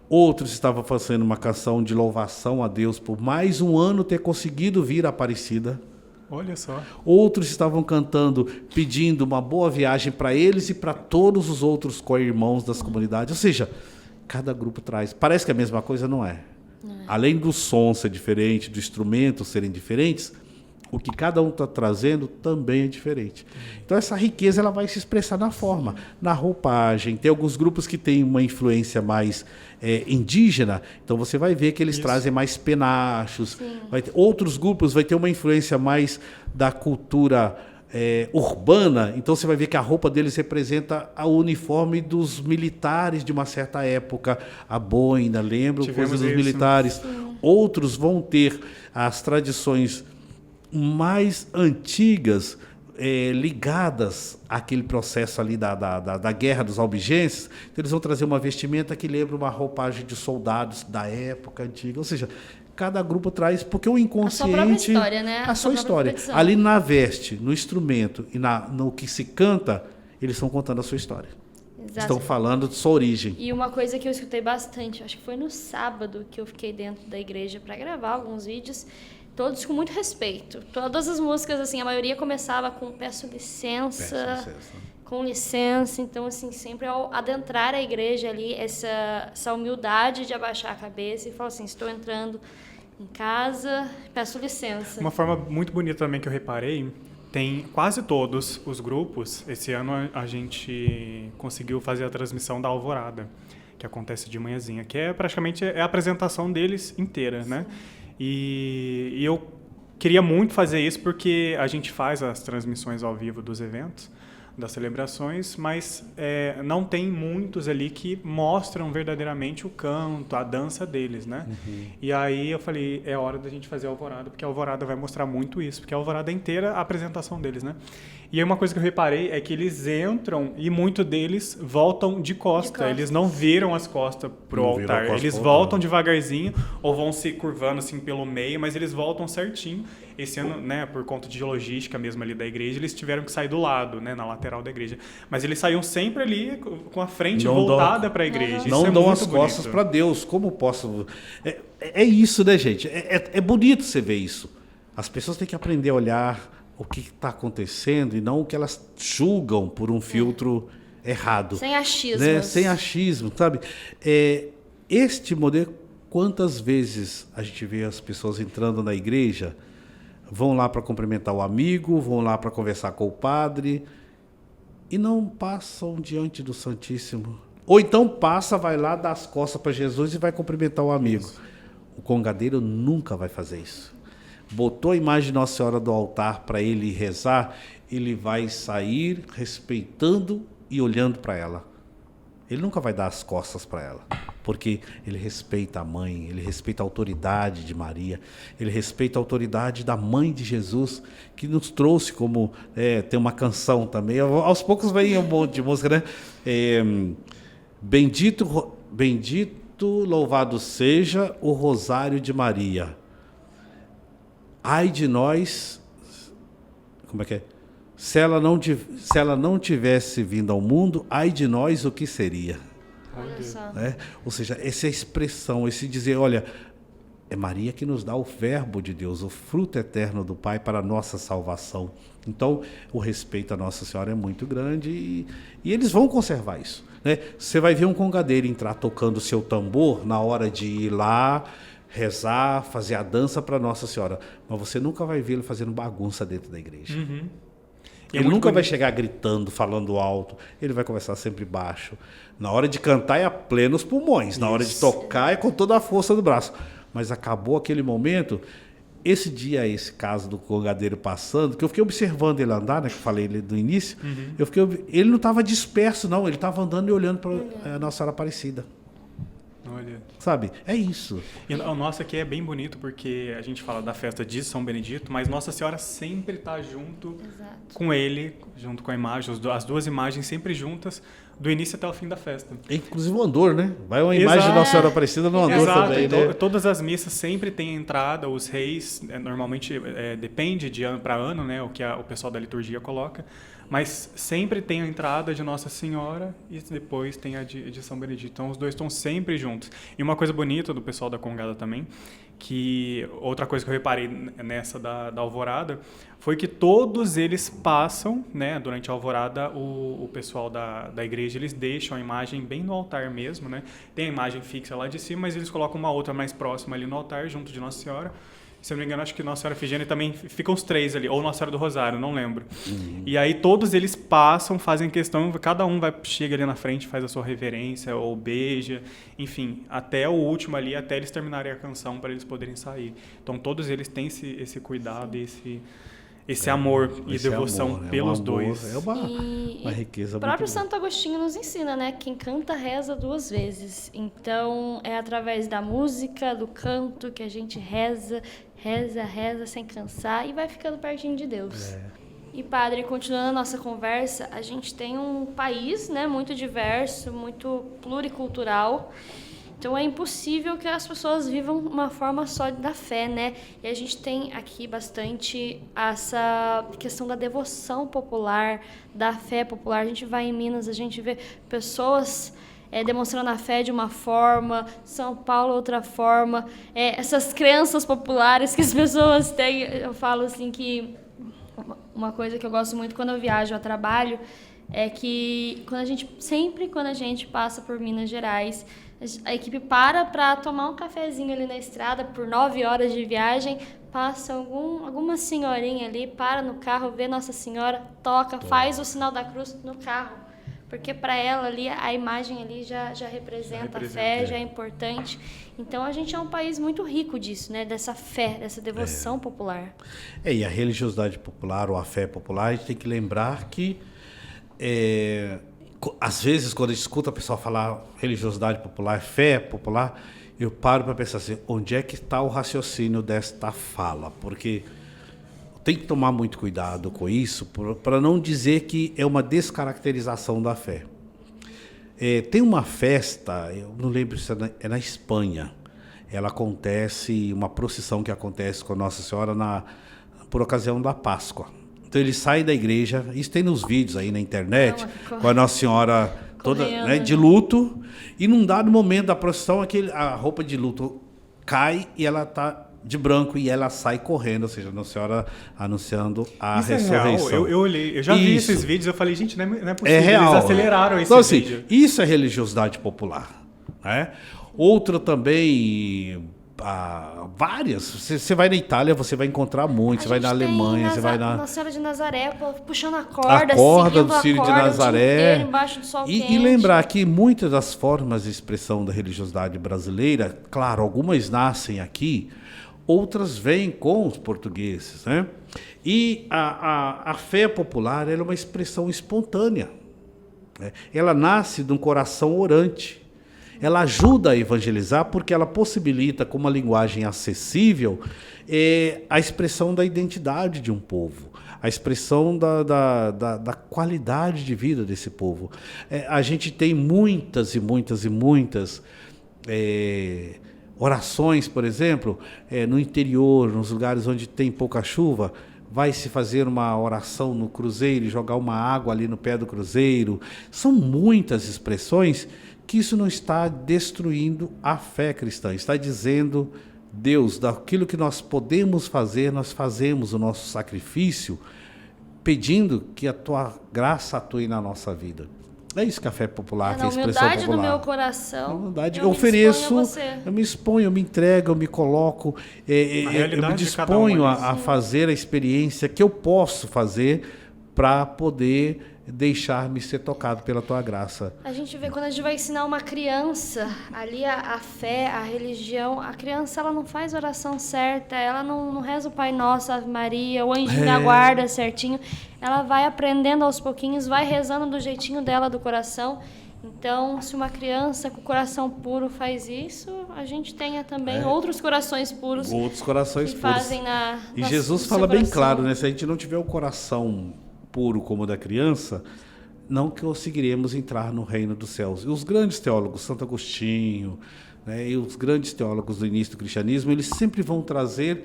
Outros estavam fazendo uma canção de louvação a Deus por mais um ano ter conseguido vir a Aparecida. Olha só. Outros estavam cantando, pedindo uma boa viagem para eles e para todos os outros co-irmãos das comunidades. Ou seja, cada grupo traz. Parece que é a mesma coisa, não é? Além do som ser diferente, do instrumento serem diferentes, o que cada um está trazendo também é diferente. Então, essa riqueza ela vai se expressar na forma, na roupagem. Tem alguns grupos que têm uma influência mais indígena, então você vai ver que eles trazem mais penachos. Outros grupos vai ter uma influência mais da cultura urbana, então você vai ver que a roupa deles representa o uniforme dos militares de uma certa época, a boina, lembram? Coisas dos militares. Sim. Outros vão ter as tradições mais antigas ligadas àquele processo ali da guerra dos albigenses. Então, eles vão trazer uma vestimenta que lembra uma roupagem de soldados da época antiga. Ou seja, cada grupo traz, porque o inconsciente... A sua própria história, né? A sua história. Ali na veste, no instrumento e no que se canta, eles estão contando a sua história. Exato. Estão falando de sua origem. E uma coisa que eu escutei bastante, acho que foi no sábado que eu fiquei dentro da igreja para gravar alguns vídeos, todos com muito respeito. Todas as músicas, assim, a maioria começava com peço licença, com licença. Então, assim, sempre ao adentrar a igreja ali, essa humildade de abaixar a cabeça e falar assim, estou entrando em casa, peço licença. Uma forma muito bonita também que eu reparei, tem quase todos os grupos. Esse ano a gente conseguiu fazer a transmissão da Alvorada, que acontece de manhãzinha, que é praticamente a apresentação deles inteira, né? E eu queria muito fazer isso porque a gente faz as transmissões ao vivo dos eventos, das celebrações, mas não tem muitos ali que mostram verdadeiramente o canto, a dança deles, né? E aí eu falei, é hora da gente fazer a Alvorada, porque a Alvorada vai mostrar muito isso, porque a Alvorada é inteira a apresentação deles, né? E aí uma coisa que eu reparei é que eles entram e muitos deles voltam de costa. Eles não viram as costas pro altar. Eles voltam devagarzinho ou vão se curvando assim pelo meio, mas eles voltam certinho. Esse ano, né, por conta de logística mesmo ali da igreja, eles tiveram que sair do lado, né, na lateral da igreja. Mas eles saíam sempre ali com a frente voltada para a igreja. Não dão as costas para Deus. Como posso... É isso, né, gente? É bonito você ver isso. As pessoas têm que aprender a olhar o que está acontecendo e não o que elas julgam por um filtro errado. Sem achismos. Né? Sem achismo, sabe? Este modelo, quantas vezes a gente vê as pessoas entrando na igreja, vão lá para cumprimentar o amigo, vão lá para conversar com o padre e não passam diante do Santíssimo. Ou então passa, vai lá, dá as costas para Jesus e vai cumprimentar o amigo. Isso. O congadeiro nunca vai fazer isso. Botou a imagem de Nossa Senhora do altar para ele rezar, ele vai sair respeitando e olhando para ela. Ele nunca vai dar as costas para ela, porque ele respeita a mãe, ele respeita a autoridade de Maria, ele respeita a autoridade da mãe de Jesus, que nos trouxe como... tem uma canção também, aos poucos vem um monte de música, né? Bendito, louvado seja o Rosário de Maria. Ai de nós... Como é que é? Se ela não tivesse vindo ao mundo, ai de nós, o que seria? Olha só. Ou seja, essa expressão, esse dizer, olha, é Maria que nos dá o verbo de Deus, o fruto eterno do Pai para a nossa salvação. Então, o respeito à Nossa Senhora é muito grande e eles vão conservar isso. Né? Você vai ver um congadeiro entrar tocando o seu tambor na hora de ir lá, rezar, fazer a dança para Nossa Senhora, mas você nunca vai vê-lo fazendo bagunça dentro da igreja. Uhum. Ele nunca vai chegar gritando, falando alto. Ele vai conversar sempre baixo. Na hora de cantar é a plenos pulmões. Na hora de tocar é com toda a força do braço. Mas acabou aquele momento. Esse dia, esse caso do congadeiro passando, que eu fiquei observando ele andar, né, que eu falei no início. Ele não estava disperso, não. Ele estava andando e olhando para a Nossa Senhora Aparecida. Olha. Sabe? É isso. E o nosso aqui é bem bonito porque a gente fala da festa de São Benedito, mas Nossa Senhora sempre está junto com ele, junto com a imagem, as duas imagens sempre juntas, do início até o fim da festa. Inclusive o andor, né? Vai uma imagem de Nossa Senhora Aparecida no andor também, né? Todas as missas sempre têm entrada, os reis, normalmente depende de ano para ano, né? O que o pessoal da liturgia coloca, mas sempre tem a entrada de Nossa Senhora e depois tem a de São Benedito. Então os dois estão sempre juntos. E uma coisa bonita do pessoal da Congada também, que outra coisa que eu reparei nessa da Alvorada, foi que todos eles passam, né, durante a Alvorada, o pessoal da igreja, eles deixam a imagem bem no altar mesmo, né? Tem a imagem fixa lá de cima, mas eles colocam uma outra mais próxima ali no altar, junto de Nossa Senhora. Se eu não me engano, acho que Nossa Senhora Efigênia também ficam os três ali, ou Nossa Senhora do Rosário, não lembro. E aí todos eles passam, fazem questão, cada um chega ali na frente, faz a sua reverência, ou beija, enfim, até o último ali, até eles terminarem a canção para eles poderem sair. Então todos eles têm esse cuidado e esse amor e devoção amor, pelos amor, dois. É uma riqueza o próprio muito Santo Agostinho nos ensina, né? Quem canta reza duas vezes. Então, é através da música, do canto, que a gente reza sem cansar e vai ficando pertinho de Deus. E, padre, continuando a nossa conversa, a gente tem um país, né, muito diverso, muito pluricultural. Então é impossível que as pessoas vivam uma forma só da fé, né? E a gente tem aqui bastante essa questão da devoção popular, da fé popular. A gente vai em Minas, a gente vê pessoas demonstrando a fé de uma forma, São Paulo outra forma. Essas crenças populares que as pessoas têm, eu falo assim que uma coisa que eu gosto muito quando eu viajo a trabalho é que quando a gente passa por Minas Gerais, a equipe para tomar um cafezinho ali na estrada por 9 horas de viagem, passa alguma senhorinha ali, para no carro, vê Nossa Senhora, toca, faz o sinal da cruz no carro. Porque para ela ali, a imagem ali já representa a fé, já é importante. Então a gente é um país muito rico disso, né? Dessa fé, dessa devoção popular. E a religiosidade popular ou a fé popular, a gente tem que lembrar que às vezes, quando a gente escuta a pessoa falar religiosidade popular, fé popular, eu paro para pensar assim, onde é que está o raciocínio desta fala? Porque tem que tomar muito cuidado com isso, para não dizer que é uma descaracterização da fé. Tem uma festa, eu não lembro se é na Espanha, ela acontece, uma procissão que acontece com Nossa Senhora por ocasião da Páscoa. Então eles saem da igreja, isso tem nos vídeos aí na internet, com a Nossa Senhora toda, né, de luto, e num dado momento da procissão, a roupa de luto cai e ela está de branco e ela sai correndo, ou seja, Nossa Senhora anunciando a Isso ressurreição. é real. Eu olhei, eu já vi Isso. esses vídeos, eu falei, gente, não é possível, É real. eles aceleraram esse Então, assim, vídeo. isso é religiosidade popular. Né? Outra também, várias. Você vai na Itália, você vai encontrar muito. Você vai na Alemanha, você vai na... Nossa Senhora de Nazaré, puxando a A corda, corda do seguindo Círio a de corda o dia Nazaré. inteiro embaixo do sol quente. E lembrar que muitas das formas de expressão da religiosidade brasileira, claro, algumas nascem aqui, outras vêm com os portugueses, né? E a fé popular ela é uma expressão espontânea. Né? Ela nasce de um coração orante. Ela ajuda a evangelizar porque ela possibilita, com uma linguagem acessível, a expressão da identidade de um povo, a expressão da qualidade de vida desse povo. A gente tem muitas e muitas e muitas orações, por exemplo, no interior, nos lugares onde tem pouca chuva, vai se fazer uma oração no cruzeiro e jogar uma água ali no pé do cruzeiro. São muitas expressões que isso não está destruindo a fé cristã, está dizendo, Deus, daquilo que nós podemos fazer, nós fazemos o nosso sacrifício, pedindo que a tua graça atue na nossa vida. É isso que a fé popular, que a expressão popular. Na humildade do meu coração, humildade, eu ofereço, me exponho a você. eu me exponho, eu me entrego, eu me coloco, eu me disponho a fazer a experiência que eu posso fazer para poder deixar-me ser tocado pela tua graça. A gente vê quando a gente vai ensinar uma criança ali a fé, a religião, a criança ela não faz oração certa, ela não reza o Pai Nosso, Ave Maria, o anjinho da guarda certinho. Ela vai aprendendo aos pouquinhos, vai rezando do jeitinho dela, do coração. Então, se uma criança com o coração puro faz isso, a gente tenha também outros corações puros. Outros corações que puros. Fazem E Jesus fala bem claro, né? Se a gente não tiver o coração puro como o da criança, não conseguiremos entrar no reino dos céus. E os grandes teólogos, Santo Agostinho, né, e os grandes teólogos do início do cristianismo, eles sempre vão trazer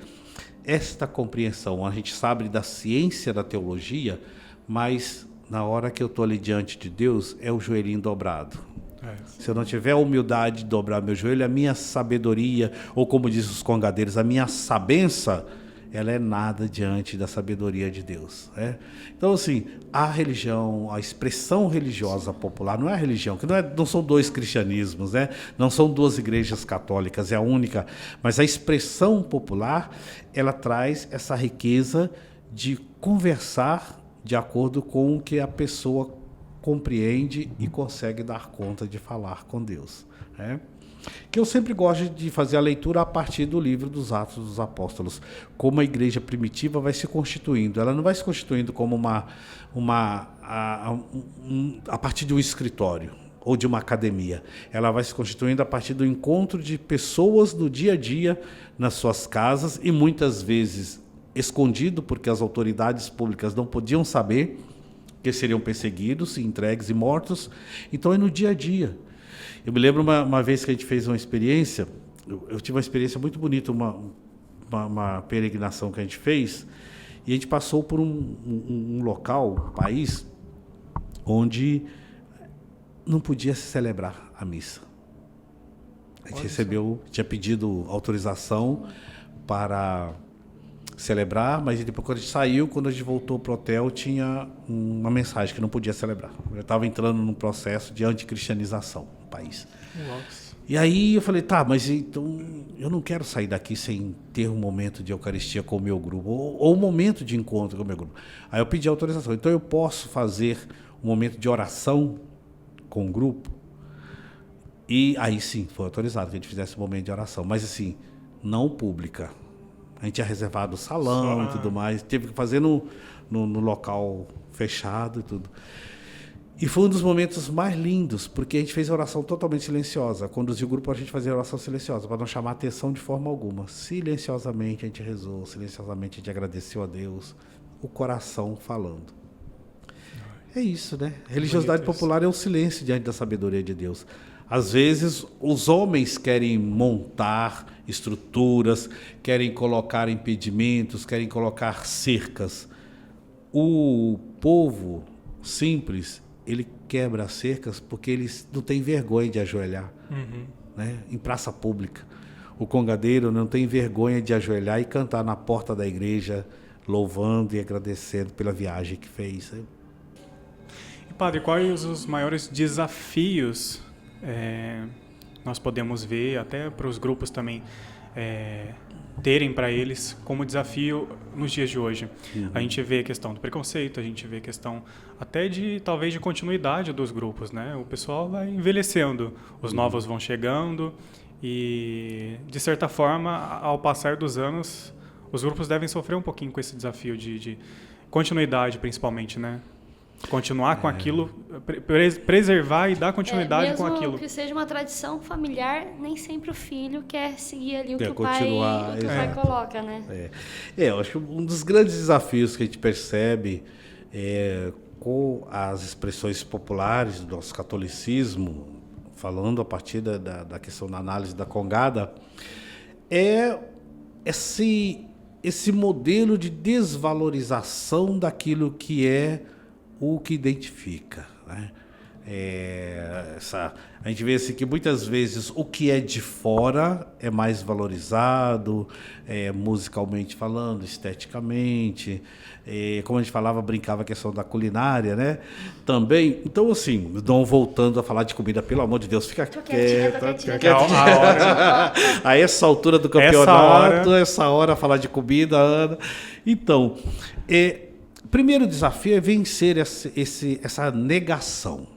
esta compreensão. A gente sabe da ciência da teologia, mas na hora que eu estou ali diante de Deus, é o joelhinho dobrado. Se eu não tiver a humildade de dobrar meu joelho, a minha sabedoria, ou como diz os congadeiros, a minha sabença, ela é nada diante da sabedoria de Deus. Né? Então, assim, a religião, a expressão religiosa popular, não é a religião, que não são dois cristianismos, né? Não são duas igrejas católicas, é a única, mas a expressão popular, ela traz essa riqueza de conversar de acordo com o que a pessoa compreende e consegue dar conta de falar com Deus. Né? Que eu sempre gosto de fazer a leitura a partir do livro dos Atos dos Apóstolos, como a igreja primitiva vai se constituindo. Ela não vai se constituindo como a partir de um escritório ou de uma academia. Ela vai se constituindo a partir do encontro de pessoas do dia a dia nas suas casas e muitas vezes escondido, porque as autoridades públicas não podiam saber que seriam perseguidos, entregues e mortos. Então é no dia a dia. Eu me lembro uma vez que a gente fez uma experiência, eu tive uma experiência muito bonita, uma peregrinação que a gente fez, e a gente passou por um local, um país, onde não podia se celebrar a missa. A gente tinha pedido autorização para celebrar, mas depois quando a gente saiu, quando a gente voltou para o hotel, tinha uma mensagem que não podia celebrar. Eu estava entrando num processo de anticristianização no país. Nossa. E aí eu falei, tá, mas então eu não quero sair daqui sem ter um momento de Eucaristia com o meu grupo, ou um momento de encontro com o meu grupo. Aí eu pedi autorização. Então eu posso fazer um momento de oração com o grupo? E aí sim, foi autorizado que a gente fizesse um momento de oração, mas assim, não pública. A gente tinha reservado o salão e tudo mais, teve que fazer no local fechado e tudo. E foi um dos momentos mais lindos, porque a gente fez a oração totalmente silenciosa. Conduziu o grupo para a gente fazer a oração silenciosa, para não chamar atenção de forma alguma. Silenciosamente a gente rezou, silenciosamente a gente agradeceu a Deus, o coração falando. É isso, né? Religiosidade popular é o silêncio diante da sabedoria de Deus. Às vezes, os homens querem montar estruturas, querem colocar impedimentos, querem colocar cercas. O povo simples, ele quebra as cercas porque eles não têm vergonha de ajoelhar, né? Em praça pública. o congadeiro não tem vergonha de ajoelhar e cantar na porta da igreja, louvando e agradecendo pela viagem que fez. E, padre, quais os maiores desafios nós podemos ver, até para os grupos também, terem para eles como desafio nos dias de hoje? A gente vê a questão do preconceito, a gente vê a questão até talvez de continuidade dos grupos, né? O pessoal vai envelhecendo, os novos vão chegando e, de certa forma, ao passar dos anos, os grupos devem sofrer um pouquinho com esse desafio de continuidade, principalmente, né? Continuar com aquilo, preservar e dar continuidade com aquilo. Mesmo que seja uma tradição familiar, nem sempre o filho quer seguir ali o que o continuar, pai coloca, né? Eu acho que um dos grandes desafios que a gente percebe com as expressões populares do nosso catolicismo, falando a partir da questão da análise da Congada, é esse modelo de desvalorização daquilo que é o que identifica, né? A gente vê assim que muitas vezes o que é de fora é mais valorizado, musicalmente falando, esteticamente, como a gente falava, brincava a questão da culinária, né? Também, então assim, não voltando a falar de comida, pelo amor de Deus, fica quieto. A essa altura do campeonato, essa hora falar de comida, Ana. Então, primeiro desafio é vencer essa negação.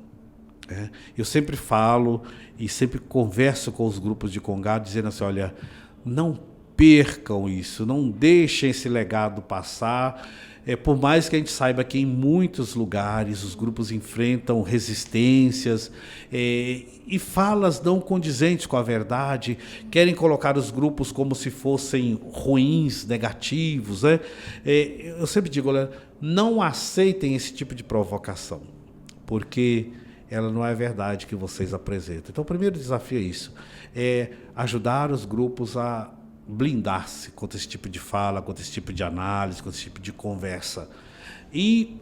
Eu sempre falo e sempre converso com os grupos de Congado, dizendo assim, olha, não percam isso, não deixem esse legado passar. Por mais que a gente saiba que em muitos lugares os grupos enfrentam resistências e falas não condizentes com a verdade, querem colocar os grupos como se fossem ruins, negativos, né? Eu sempre digo, olha, não aceitem esse tipo de provocação, porque ela não é verdade que vocês apresentam. Então, o primeiro desafio é isso, ajudar os grupos a blindar-se contra esse tipo de fala, contra esse tipo de análise, contra esse tipo de conversa. E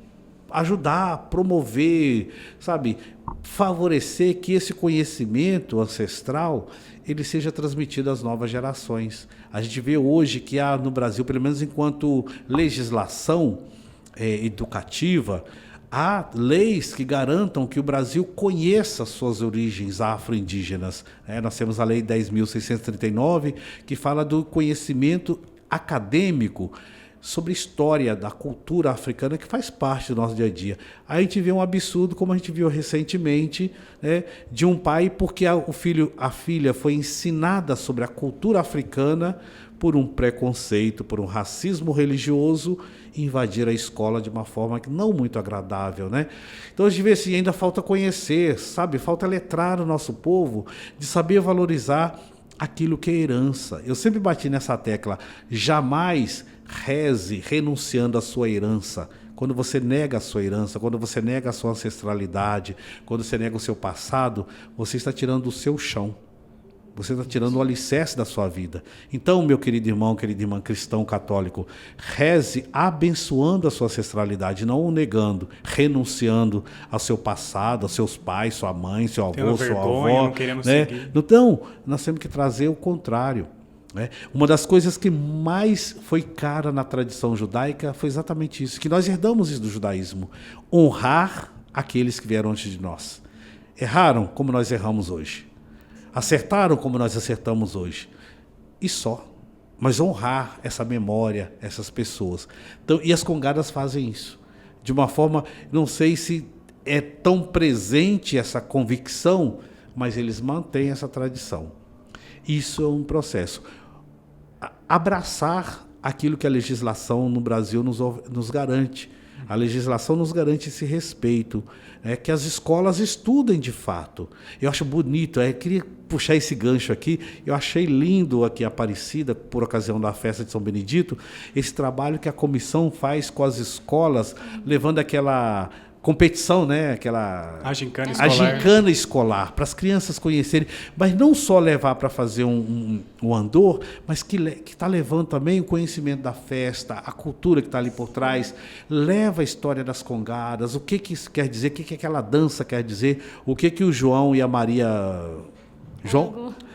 ajudar a promover, sabe, favorecer que esse conhecimento ancestral ele seja transmitido às novas gerações. A gente vê hoje que há no Brasil, pelo menos enquanto legislação educativa, há leis que garantam que o Brasil conheça suas origens afro-indígenas. Nós temos a Lei 10.639, que fala do conhecimento acadêmico sobre a história da cultura africana, que faz parte do nosso dia a dia. Aí a gente vê um absurdo, como a gente viu recentemente, né, de um pai, porque a filha foi ensinada sobre a cultura africana por um preconceito, por um racismo religioso, invadir a escola de uma forma não muito agradável, né? Então a gente vê assim, ainda falta conhecer, sabe? Falta letrar o nosso povo, de saber valorizar aquilo que é herança. Eu sempre bati nessa tecla, jamais reze renunciando à sua herança. Quando você nega a sua herança, quando você nega a sua ancestralidade, quando você nega o seu passado, você está tirando o seu chão. Você está tirando o alicerce da sua vida. Então, meu querido irmão, querida irmã cristão católico, reze abençoando a sua ancestralidade, não o negando, renunciando ao seu passado, aos seus pais, sua mãe, seu avô, sua avó. Não queremos né? seguir. Então, nós temos que trazer o contrário. Né? Uma das coisas que mais foi cara na tradição judaica foi exatamente isso, que nós herdamos isso do judaísmo. Honrar aqueles que vieram antes de nós. Erraram como nós erramos hoje. Acertaram como nós acertamos hoje. E só. Mas honrar essa memória, essas pessoas. Então, e as congadas fazem isso. De uma forma, não sei se é tão presente essa convicção, mas eles mantêm essa tradição. Isso é um processo. Abraçar aquilo que a legislação no Brasil nos garante. A legislação nos garante esse respeito, que as escolas estudem de fato. Eu acho bonito, queria puxar esse gancho aqui, eu achei lindo aqui em Aparecida, por ocasião da festa de São Benedito, esse trabalho que a comissão faz com as escolas, levando aquela competição, né? Aquela a gincana escolar, para as crianças conhecerem, mas não só levar para fazer um andor, mas que está levando também o conhecimento da festa, a cultura que está ali por trás, leva a história das congadas, o que isso quer dizer, o que aquela dança quer dizer, o que o João e a Maria...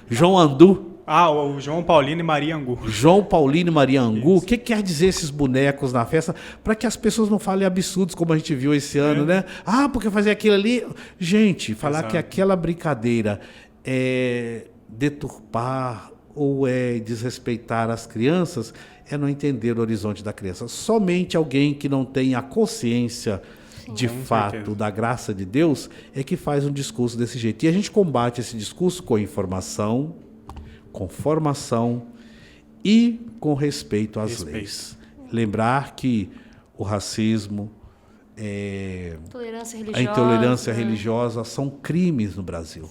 João Andu, O João Paulino e Maria Angu. João Paulino e Maria Angu. O que quer dizer esses bonecos na festa? Para que as pessoas não falem absurdos como a gente viu esse ano, né? Porque fazer aquilo ali... Gente, falar Exato. que aquela brincadeira é deturpar ou é desrespeitar as crianças é não entender o horizonte da criança. Somente alguém que não tem a consciência de Com fato certeza. da graça de Deus é que faz um discurso desse jeito. E a gente combate esse discurso com informação, com formação e com respeito às leis. Lembrar que o racismo, Intolerância a religiosa. intolerância religiosa são crimes no Brasil.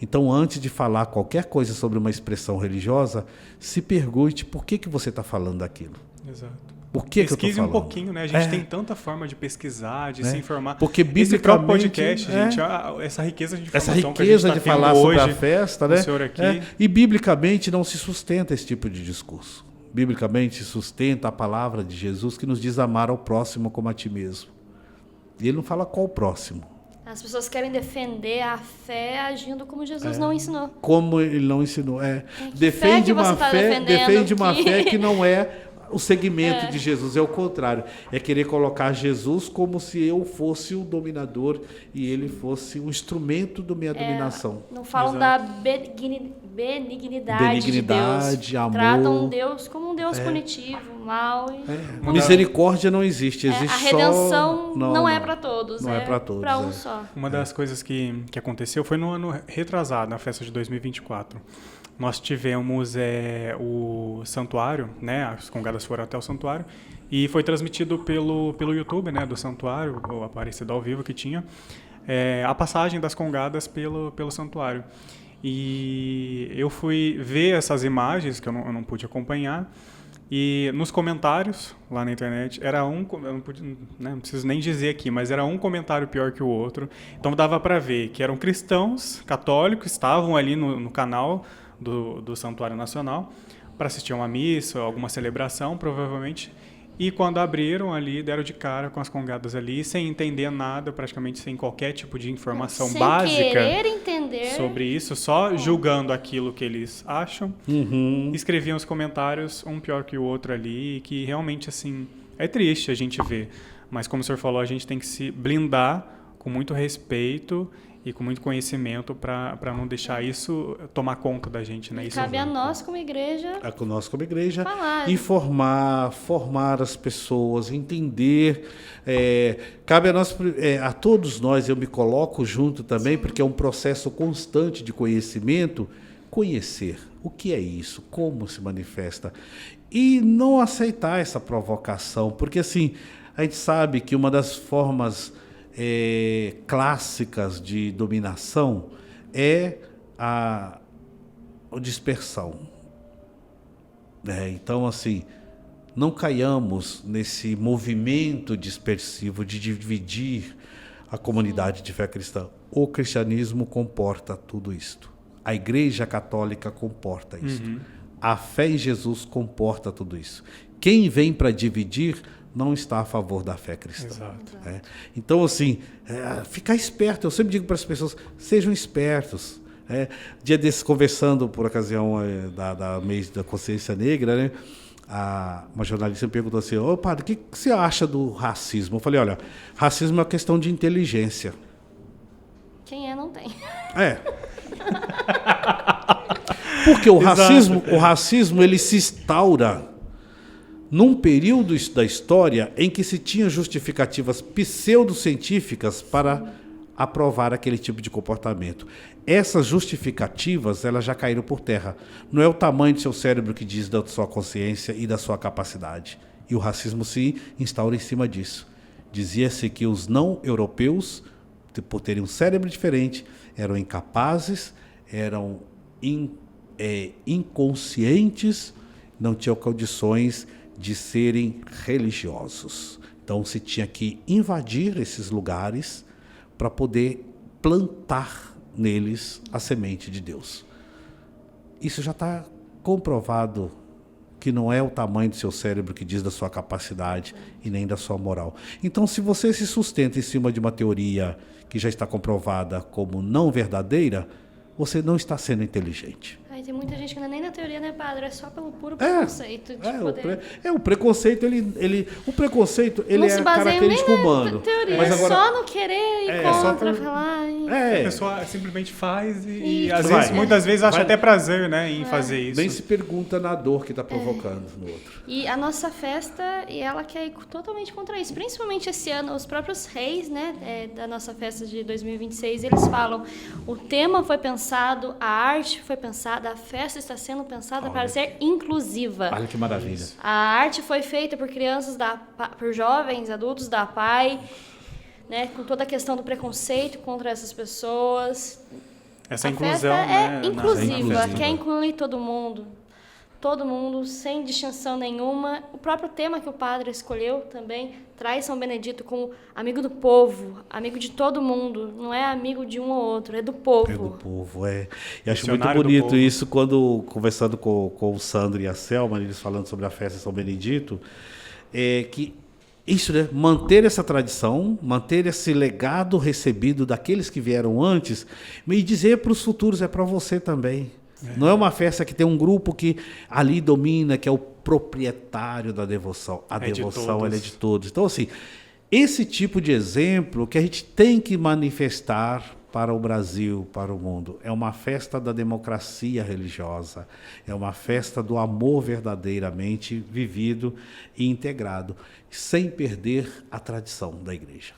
Então, antes de falar qualquer coisa sobre uma expressão religiosa, se pergunte por que você está falando daquilo. Exato. Por que eu estou Pesquise falando? um pouquinho, né? A gente tem tanta forma de pesquisar, de se informar. Porque esse próprio biblicamente, podcast, gente, essa riqueza de essa informação que a riqueza gente de tá tendo falar sobre hoje, a festa, o né? senhor aqui. E biblicamente não se sustenta esse tipo de discurso. Biblicamente se sustenta a palavra de Jesus que nos diz amar ao próximo como a ti mesmo. E ele não fala qual o próximo. As pessoas querem defender a fé agindo como Jesus não ensinou. Como ele não ensinou. que Defende fé que uma você tá fé, defendendo defende uma que- fé que não é o segmento de Jesus, é o contrário. É querer colocar Jesus como se eu fosse o dominador e ele fosse um instrumento da minha dominação. Não falam Exato. da benignidade, Benignidade, de Deus. amor. Tratam Deus como um Deus punitivo, mal. Misericórdia não existe, existe a redenção só... não é para todos, não é pra todos, para um é. só. Uma das coisas que aconteceu foi no ano retrasado, na festa de 2024. Nós tivemos o santuário, né? As congadas foram até o santuário e foi transmitido pelo YouTube, né? Do santuário, o Aparecido ao vivo que tinha, a passagem das congadas pelo santuário. E eu fui ver essas imagens que eu não pude acompanhar. E nos comentários lá na internet, eu não preciso nem dizer aqui, mas era um comentário pior que o outro. Então dava para ver que eram cristãos católicos, estavam ali no canal do Santuário Nacional para assistir uma missa, alguma celebração, provavelmente. E quando abriram ali, deram de cara com as congadas ali, sem entender nada, praticamente sem qualquer tipo de informação Sem básica querer entender. sobre isso, só julgando aquilo que eles acham. Escreviam os comentários, um pior que o outro ali, que realmente, assim, é triste a gente ver. Mas, como o senhor falou, a gente tem que se blindar com muito respeito e com muito conhecimento para não deixar isso tomar conta da gente, né? E Isso cabe a nós, como igreja, É com nós como igreja, Falar. informar, formar as pessoas, entender. Cabe a nós, a todos nós, eu me coloco junto também, porque é um processo constante de conhecimento, conhecer o que é isso, como se manifesta, e não aceitar essa provocação, porque assim, a gente sabe que uma das formas clássicas de dominação é a dispersão. Então, assim, não caiamos nesse movimento dispersivo de dividir a comunidade de fé cristã. O cristianismo comporta tudo isto. A Igreja Católica comporta isto. A fé em Jesus comporta tudo isso. Quem vem para dividir não está a favor da fé cristã. Exato. Então, assim, ficar esperto. Eu sempre digo para as pessoas, sejam espertos. Dia desses, conversando por ocasião da mês da consciência negra, né? Uma jornalista me perguntou assim, padre, o que você acha do racismo? Eu falei, olha, racismo é uma questão de inteligência. quem não tem. Porque o Exato. racismo ele se instaura num período da história em que se tinha justificativas pseudocientíficas para aprovar aquele tipo de comportamento. Essas justificativas, elas já caíram por terra. Não é o tamanho do seu cérebro que diz da sua consciência e da sua capacidade. E o racismo se instaura em cima disso. Dizia-se que os não europeus, por terem um cérebro diferente, eram incapazes, eram inconscientes, não tinham condições de serem religiosos. Então se tinha que invadir esses lugares para poder plantar neles a semente de Deus. Isso já está comprovado que não é o tamanho do seu cérebro que diz da sua capacidade e nem da sua moral. Então, se você se sustenta em cima de uma teoria que já está comprovada como não verdadeira, você não está sendo inteligente. A tem muita gente que não é nem na teoria, né, padre? É só pelo puro preconceito. O preconceito, o preconceito, ele não é se baseia característico nem humano. na teoria, Mas agora, só no querer ir contra, falar... A pessoa simplesmente faz e às vai. vezes, muitas vezes acha Vai. até prazer, né, em fazer isso. nem se pergunta na dor que está provocando no outro. E a nossa festa, e ela quer ir totalmente contra isso. Principalmente esse ano, os próprios reis, né, da nossa festa de 2026, eles falam, o tema foi pensado, a arte foi pensada, a festa está sendo pensada para ser inclusiva. Olha que maravilha. A arte foi feita por crianças, por jovens, adultos da PAI, né, com toda a questão do preconceito contra essas pessoas. Essa A inclusão, festa né? é inclusiva, inclusiva. quer incluir todo mundo, sem distinção nenhuma. O próprio tema que o padre escolheu também traz São Benedito como amigo do povo, amigo de todo mundo, não é amigo de um ou outro, é do povo. É do povo, E acho muito Missionário do bonito povo. isso quando, conversando com o Sandro e a Selma, eles falando sobre a festa de São Benedito, que isso, né? Manter essa tradição, manter esse legado recebido daqueles que vieram antes e dizer para os futuros, é para você também. Não é uma festa que tem um grupo que ali domina, que é o proprietário da devoção. A devoção ela é de todos. Então, assim, esse tipo de exemplo que a gente tem que manifestar para o Brasil, para o mundo. É uma festa da democracia religiosa, é uma festa do amor verdadeiramente vivido e integrado, sem perder a tradição da igreja.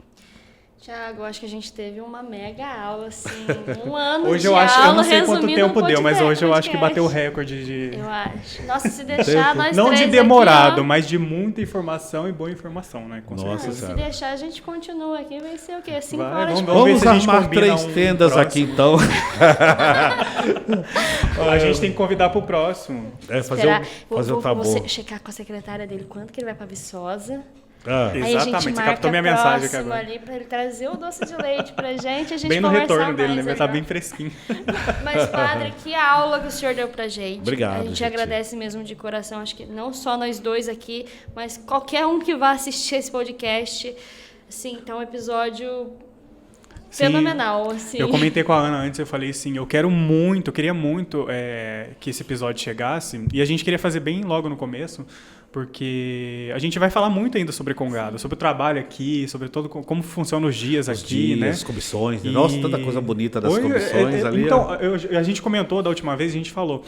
Tiago, acho que a gente teve uma mega aula, assim, um ano Hoje de eu acho, eu aula não sei quanto resumido tempo num deu, mas hoje eu acho que podcast. bateu o recorde de... Eu acho. Nossa, se deixar, nós Não três de aqui, demorado, ó, mas de muita informação e boa informação, né? Com Nossa, certeza. se deixar, a gente continua aqui, vai ser o quê? 5 Vai, horas de vamos ver Vamos se a gente armar combina 3 um tendas próximo. aqui, então. A gente tem que convidar pro próximo. esperar. Fazer um tabu. Vou checar com a secretária dele quanto que ele vai pra Viçosa. Ah, Aí a gente Exatamente, você marca captou minha mensagem aqui próximo agora. ali pra ele trazer o doce de leite pra gente, a gente Bem no conversar retorno dele, mais né? Vai aí, estar ó. bem fresquinho. Mas, padre, que aula que o senhor deu pra gente. Obrigado, A gente gente. agradece mesmo de coração. Acho que não só nós dois aqui, mas qualquer um que vá assistir esse podcast. Assim, tá um episódio Sim. fenomenal. Assim. Eu comentei com a Ana antes, eu falei assim, eu queria muito que esse episódio chegasse, e a gente queria fazer bem logo no começo, porque a gente vai falar muito ainda sobre Congado, sobre o trabalho aqui, sobre todo como funcionam os dias aqui, né? As comissões. E- Nossa, tanta coisa bonita das Hoje, comissões ali. Então, ó. a gente comentou da última vez, a gente falou,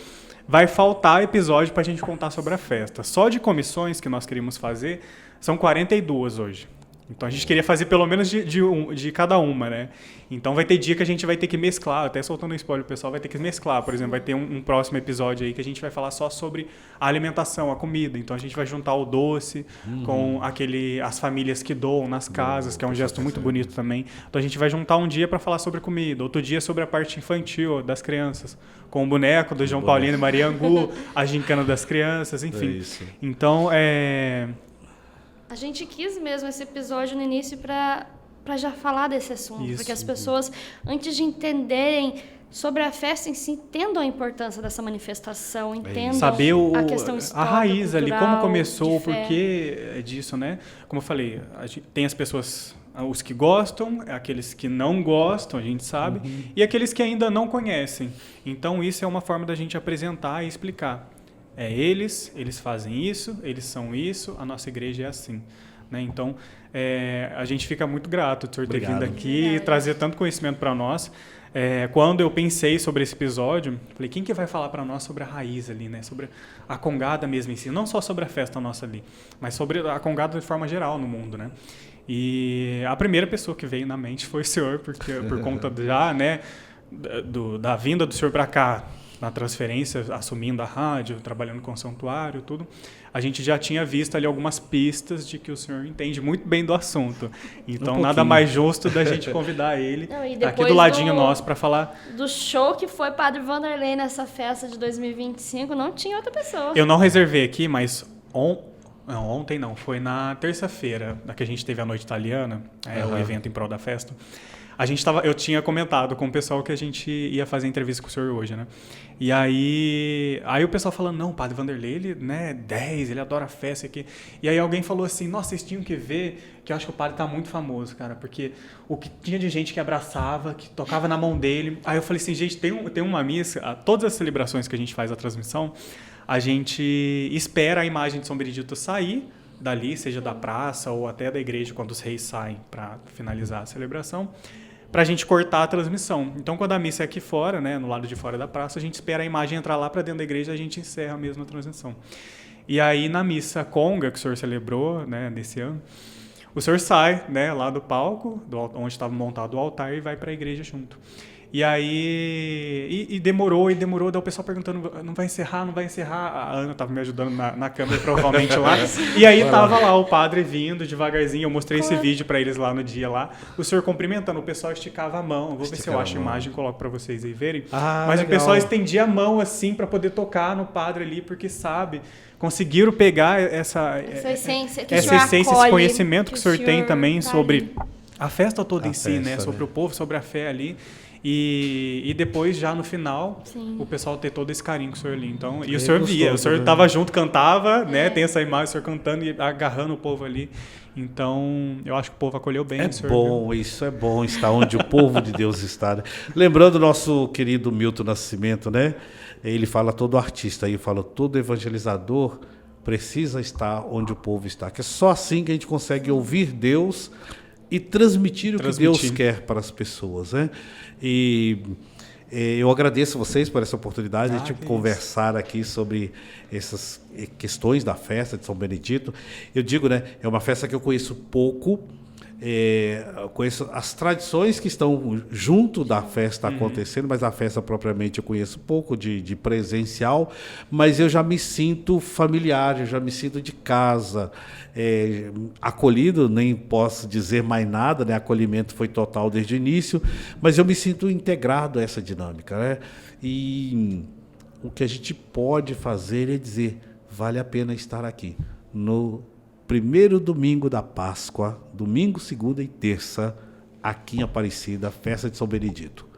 vai faltar episódio pra gente contar sobre a festa. Só de comissões que nós queríamos fazer, são 42 hoje. Então a gente queria fazer pelo menos de cada uma, né? Então vai ter dia que a gente vai ter que mesclar, até soltando um spoiler, o pessoal vai ter que mesclar. Por exemplo, vai ter um próximo episódio aí que a gente vai falar só sobre a alimentação, a comida. Então a gente vai juntar o doce com as famílias que doam nas casas, que é um gesto muito bonito também. Então a gente vai juntar um dia para falar sobre comida, outro dia sobre a parte infantil das crianças, com o boneco do João Paulino e Maria Angu, a gincana das crianças, enfim. É isso. Então, A gente quis mesmo esse episódio no início para já falar desse assunto, Isso. porque as pessoas, antes de entenderem sobre a festa em si, entendam a importância dessa manifestação, entendam saber a questão a histórica, raiz ali, como cultural, começou, o de fé. porquê disso, né? Como eu falei, tem as pessoas, os que gostam, aqueles que não gostam, a gente sabe, e aqueles que ainda não conhecem. Então isso é uma forma da gente apresentar e explicar. Eles fazem isso, eles são isso, a nossa igreja é assim. Né? Então, a gente fica muito grato de ter Obrigado. vindo aqui e trazer tanto conhecimento para nós. Quando eu pensei sobre esse episódio, falei, quem que vai falar para nós sobre a raiz ali, né? Sobre a Congada mesmo em si, não só sobre a festa nossa ali, mas sobre a Congada de forma geral no mundo, né? E a primeira pessoa que veio na mente foi o senhor, porque por conta né, da vinda do senhor para cá, na transferência, assumindo a rádio, trabalhando com o santuário, tudo, a gente já tinha visto ali algumas pistas de que o senhor entende muito bem do assunto. Então, nada mais justo da gente convidar ele Não, e aqui depois do ladinho nosso para falar. Do show que foi Padre Vanderlei nessa festa de 2025, não tinha outra pessoa. Eu não reservei aqui, mas ontem não, foi na terça-feira, que a gente teve a noite italiana, o evento em prol da festa. eu tinha comentado com o pessoal que a gente ia fazer entrevista com o senhor hoje, né? E aí o pessoal falando, não, o Padre Vanderlei, ele, né, 10, ele adora festa aqui. E aí alguém falou assim, nossa, vocês tinham que ver, que eu acho que o padre tá muito famoso, cara, porque o que tinha de gente que abraçava, que tocava na mão dele. Aí eu falei assim, gente, tem uma missa, todas as celebrações que a gente faz a transmissão, a gente espera a imagem de São Benedito sair dali, seja da praça ou até da igreja, quando os reis saem para finalizar a celebração, para a gente cortar a transmissão. Então, quando a missa é aqui fora, né, no lado de fora da praça, a gente espera a imagem entrar lá para dentro da igreja e a gente encerra mesmo a transmissão. E aí, na missa conga, que o senhor celebrou, né, nesse ano, o senhor sai, né, lá do palco, onde estava montado o altar, e vai para a igreja junto. E aí, demorou, daí o pessoal perguntando, não vai encerrar? A Ana estava me ajudando na câmera, provavelmente lá. E aí tava lá o padre vindo devagarzinho, eu mostrei esse vídeo para eles lá no dia lá. O senhor cumprimentando, o pessoal esticava a mão. Vou ver se eu acho a imagem e coloco para vocês aí verem. Mas legal. O pessoal estendia a mão assim para poder tocar no padre ali, porque sabe... Conseguiram pegar essa essência, esse conhecimento que o senhor tem também sobre a festa toda em si, né? Sobre o povo, sobre a fé ali. E depois, já no final, sim, o pessoal ter todo esse carinho com o senhor ali. Então, e o senhor via, o senhor estava junto, cantava, né? Tem essa imagem, o senhor cantando e agarrando o povo ali. Então, eu acho que o povo acolheu bem. Isso é bom, estar onde o povo de Deus está. Né? Lembrando o nosso querido Milton Nascimento, né? Ele fala, todo artista aí, fala, todo evangelizador precisa estar onde o povo está. Que é só assim que a gente consegue ouvir Deus e transmitir o que Deus quer para as pessoas, né? E eu agradeço vocês por essa oportunidade de conversar aqui sobre essas questões da festa de São Benedito. Eu digo, né, é uma festa que eu conheço pouco, conheço as tradições que estão junto da festa acontecendo, mas a festa propriamente eu conheço pouco de presencial, mas eu já me sinto familiar, eu já me sinto de casa, acolhido, nem posso dizer mais nada, né? Acolhimento foi total desde o início, mas eu me sinto integrado a essa dinâmica, né? E o que a gente pode fazer é dizer, vale a pena estar aqui, no primeiro domingo da Páscoa, domingo, segunda e terça, aqui em Aparecida, festa de São Benedito.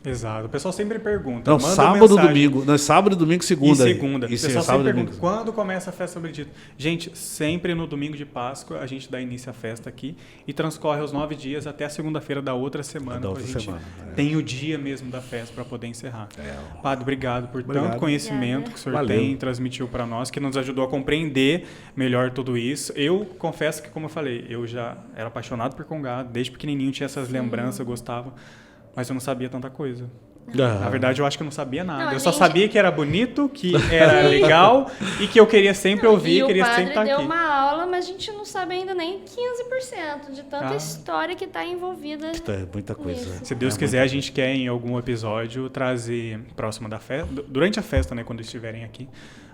Exato. O pessoal sempre pergunta. Não, sábado, domingo. Não, sábado, domingo, segunda. E segunda. O pessoal sempre pergunta, quando começa a festa de São Benedito? Gente, sempre no domingo de Páscoa, a gente dá início à festa aqui e transcorre os 9 dias até a segunda-feira da outra semana. Tem o dia mesmo da festa para poder encerrar. Padre, obrigado por tanto conhecimento que o senhor tem, transmitiu para nós, que nos ajudou a compreender melhor tudo isso. Eu confesso que, como eu falei, eu já era apaixonado por congado, desde pequenininho tinha essas lembranças, eu gostava. Mas eu não sabia tanta coisa. Na verdade, eu acho que eu não sabia nada. Eu só sabia que era bonito, que era legal e que eu queria sempre ouvir, queria sempre estar aqui. O padre deu uma aula, mas a gente não sabe ainda nem 15% de tanta história que está envolvida. É muita coisa. Nisso. Se Deus quiser, a gente quer em algum episódio trazer próximo da festa, durante a festa, né, quando estiverem aqui,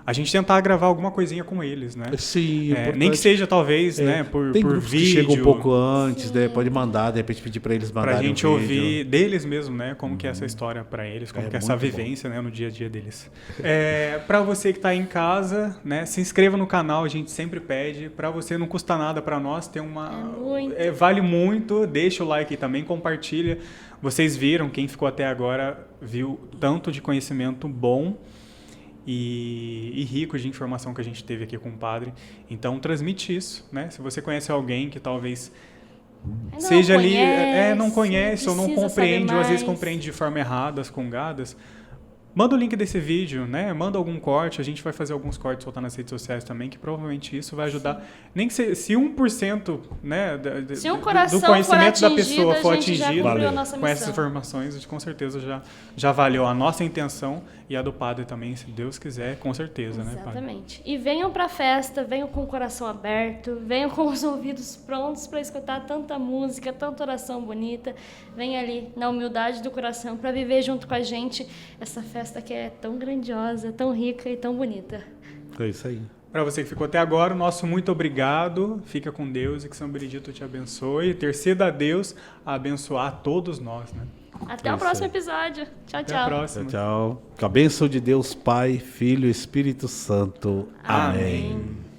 a gente tentar gravar alguma coisinha com eles, né? Sim, nem que seja, talvez, né, por vídeo. Que chega um pouco antes, né? Pode mandar, de repente pedir para eles mandarem. Pra gente ouvir deles mesmo, né? Como que é essa história para eles, como que é essa vivência, né, no dia a dia deles. Para você que está em casa, né, se inscreva no canal, a gente sempre pede. Para você não custa nada, para nós tem vale muito. Deixa o like aí também, compartilha. Vocês viram, quem ficou até agora viu tanto de conhecimento bom e rico de informação que a gente teve aqui com o padre. Então, transmite isso, né? Se você conhece alguém que talvez seja ali, não conhece ou não compreende, ou às vezes compreende de forma errada as congadas, manda o link desse vídeo, né? Manda algum corte, a gente vai fazer alguns cortes, soltar nas redes sociais também, que provavelmente isso vai ajudar. Nem que se 1%, né, do conhecimento da pessoa for atingido com essas informações, com certeza já valeu a nossa intenção e a do padre também, se Deus quiser, com certeza, né, padre? Exatamente. E venham para a festa, venham com o coração aberto, venham com os ouvidos prontos para escutar tanta música, tanta oração bonita. Venha ali na humildade do coração para viver junto com a gente essa festa que é tão grandiosa, tão rica e tão bonita. É isso aí. Para você que ficou até agora, o nosso muito obrigado. Fica com Deus e que São Benedito te abençoe. Interceda a Deus a abençoar todos nós, né? Até o próximo episódio. Tchau, tchau. Até a próxima. Tchau. Com a bênção de Deus, Pai, Filho e Espírito Santo. Amém.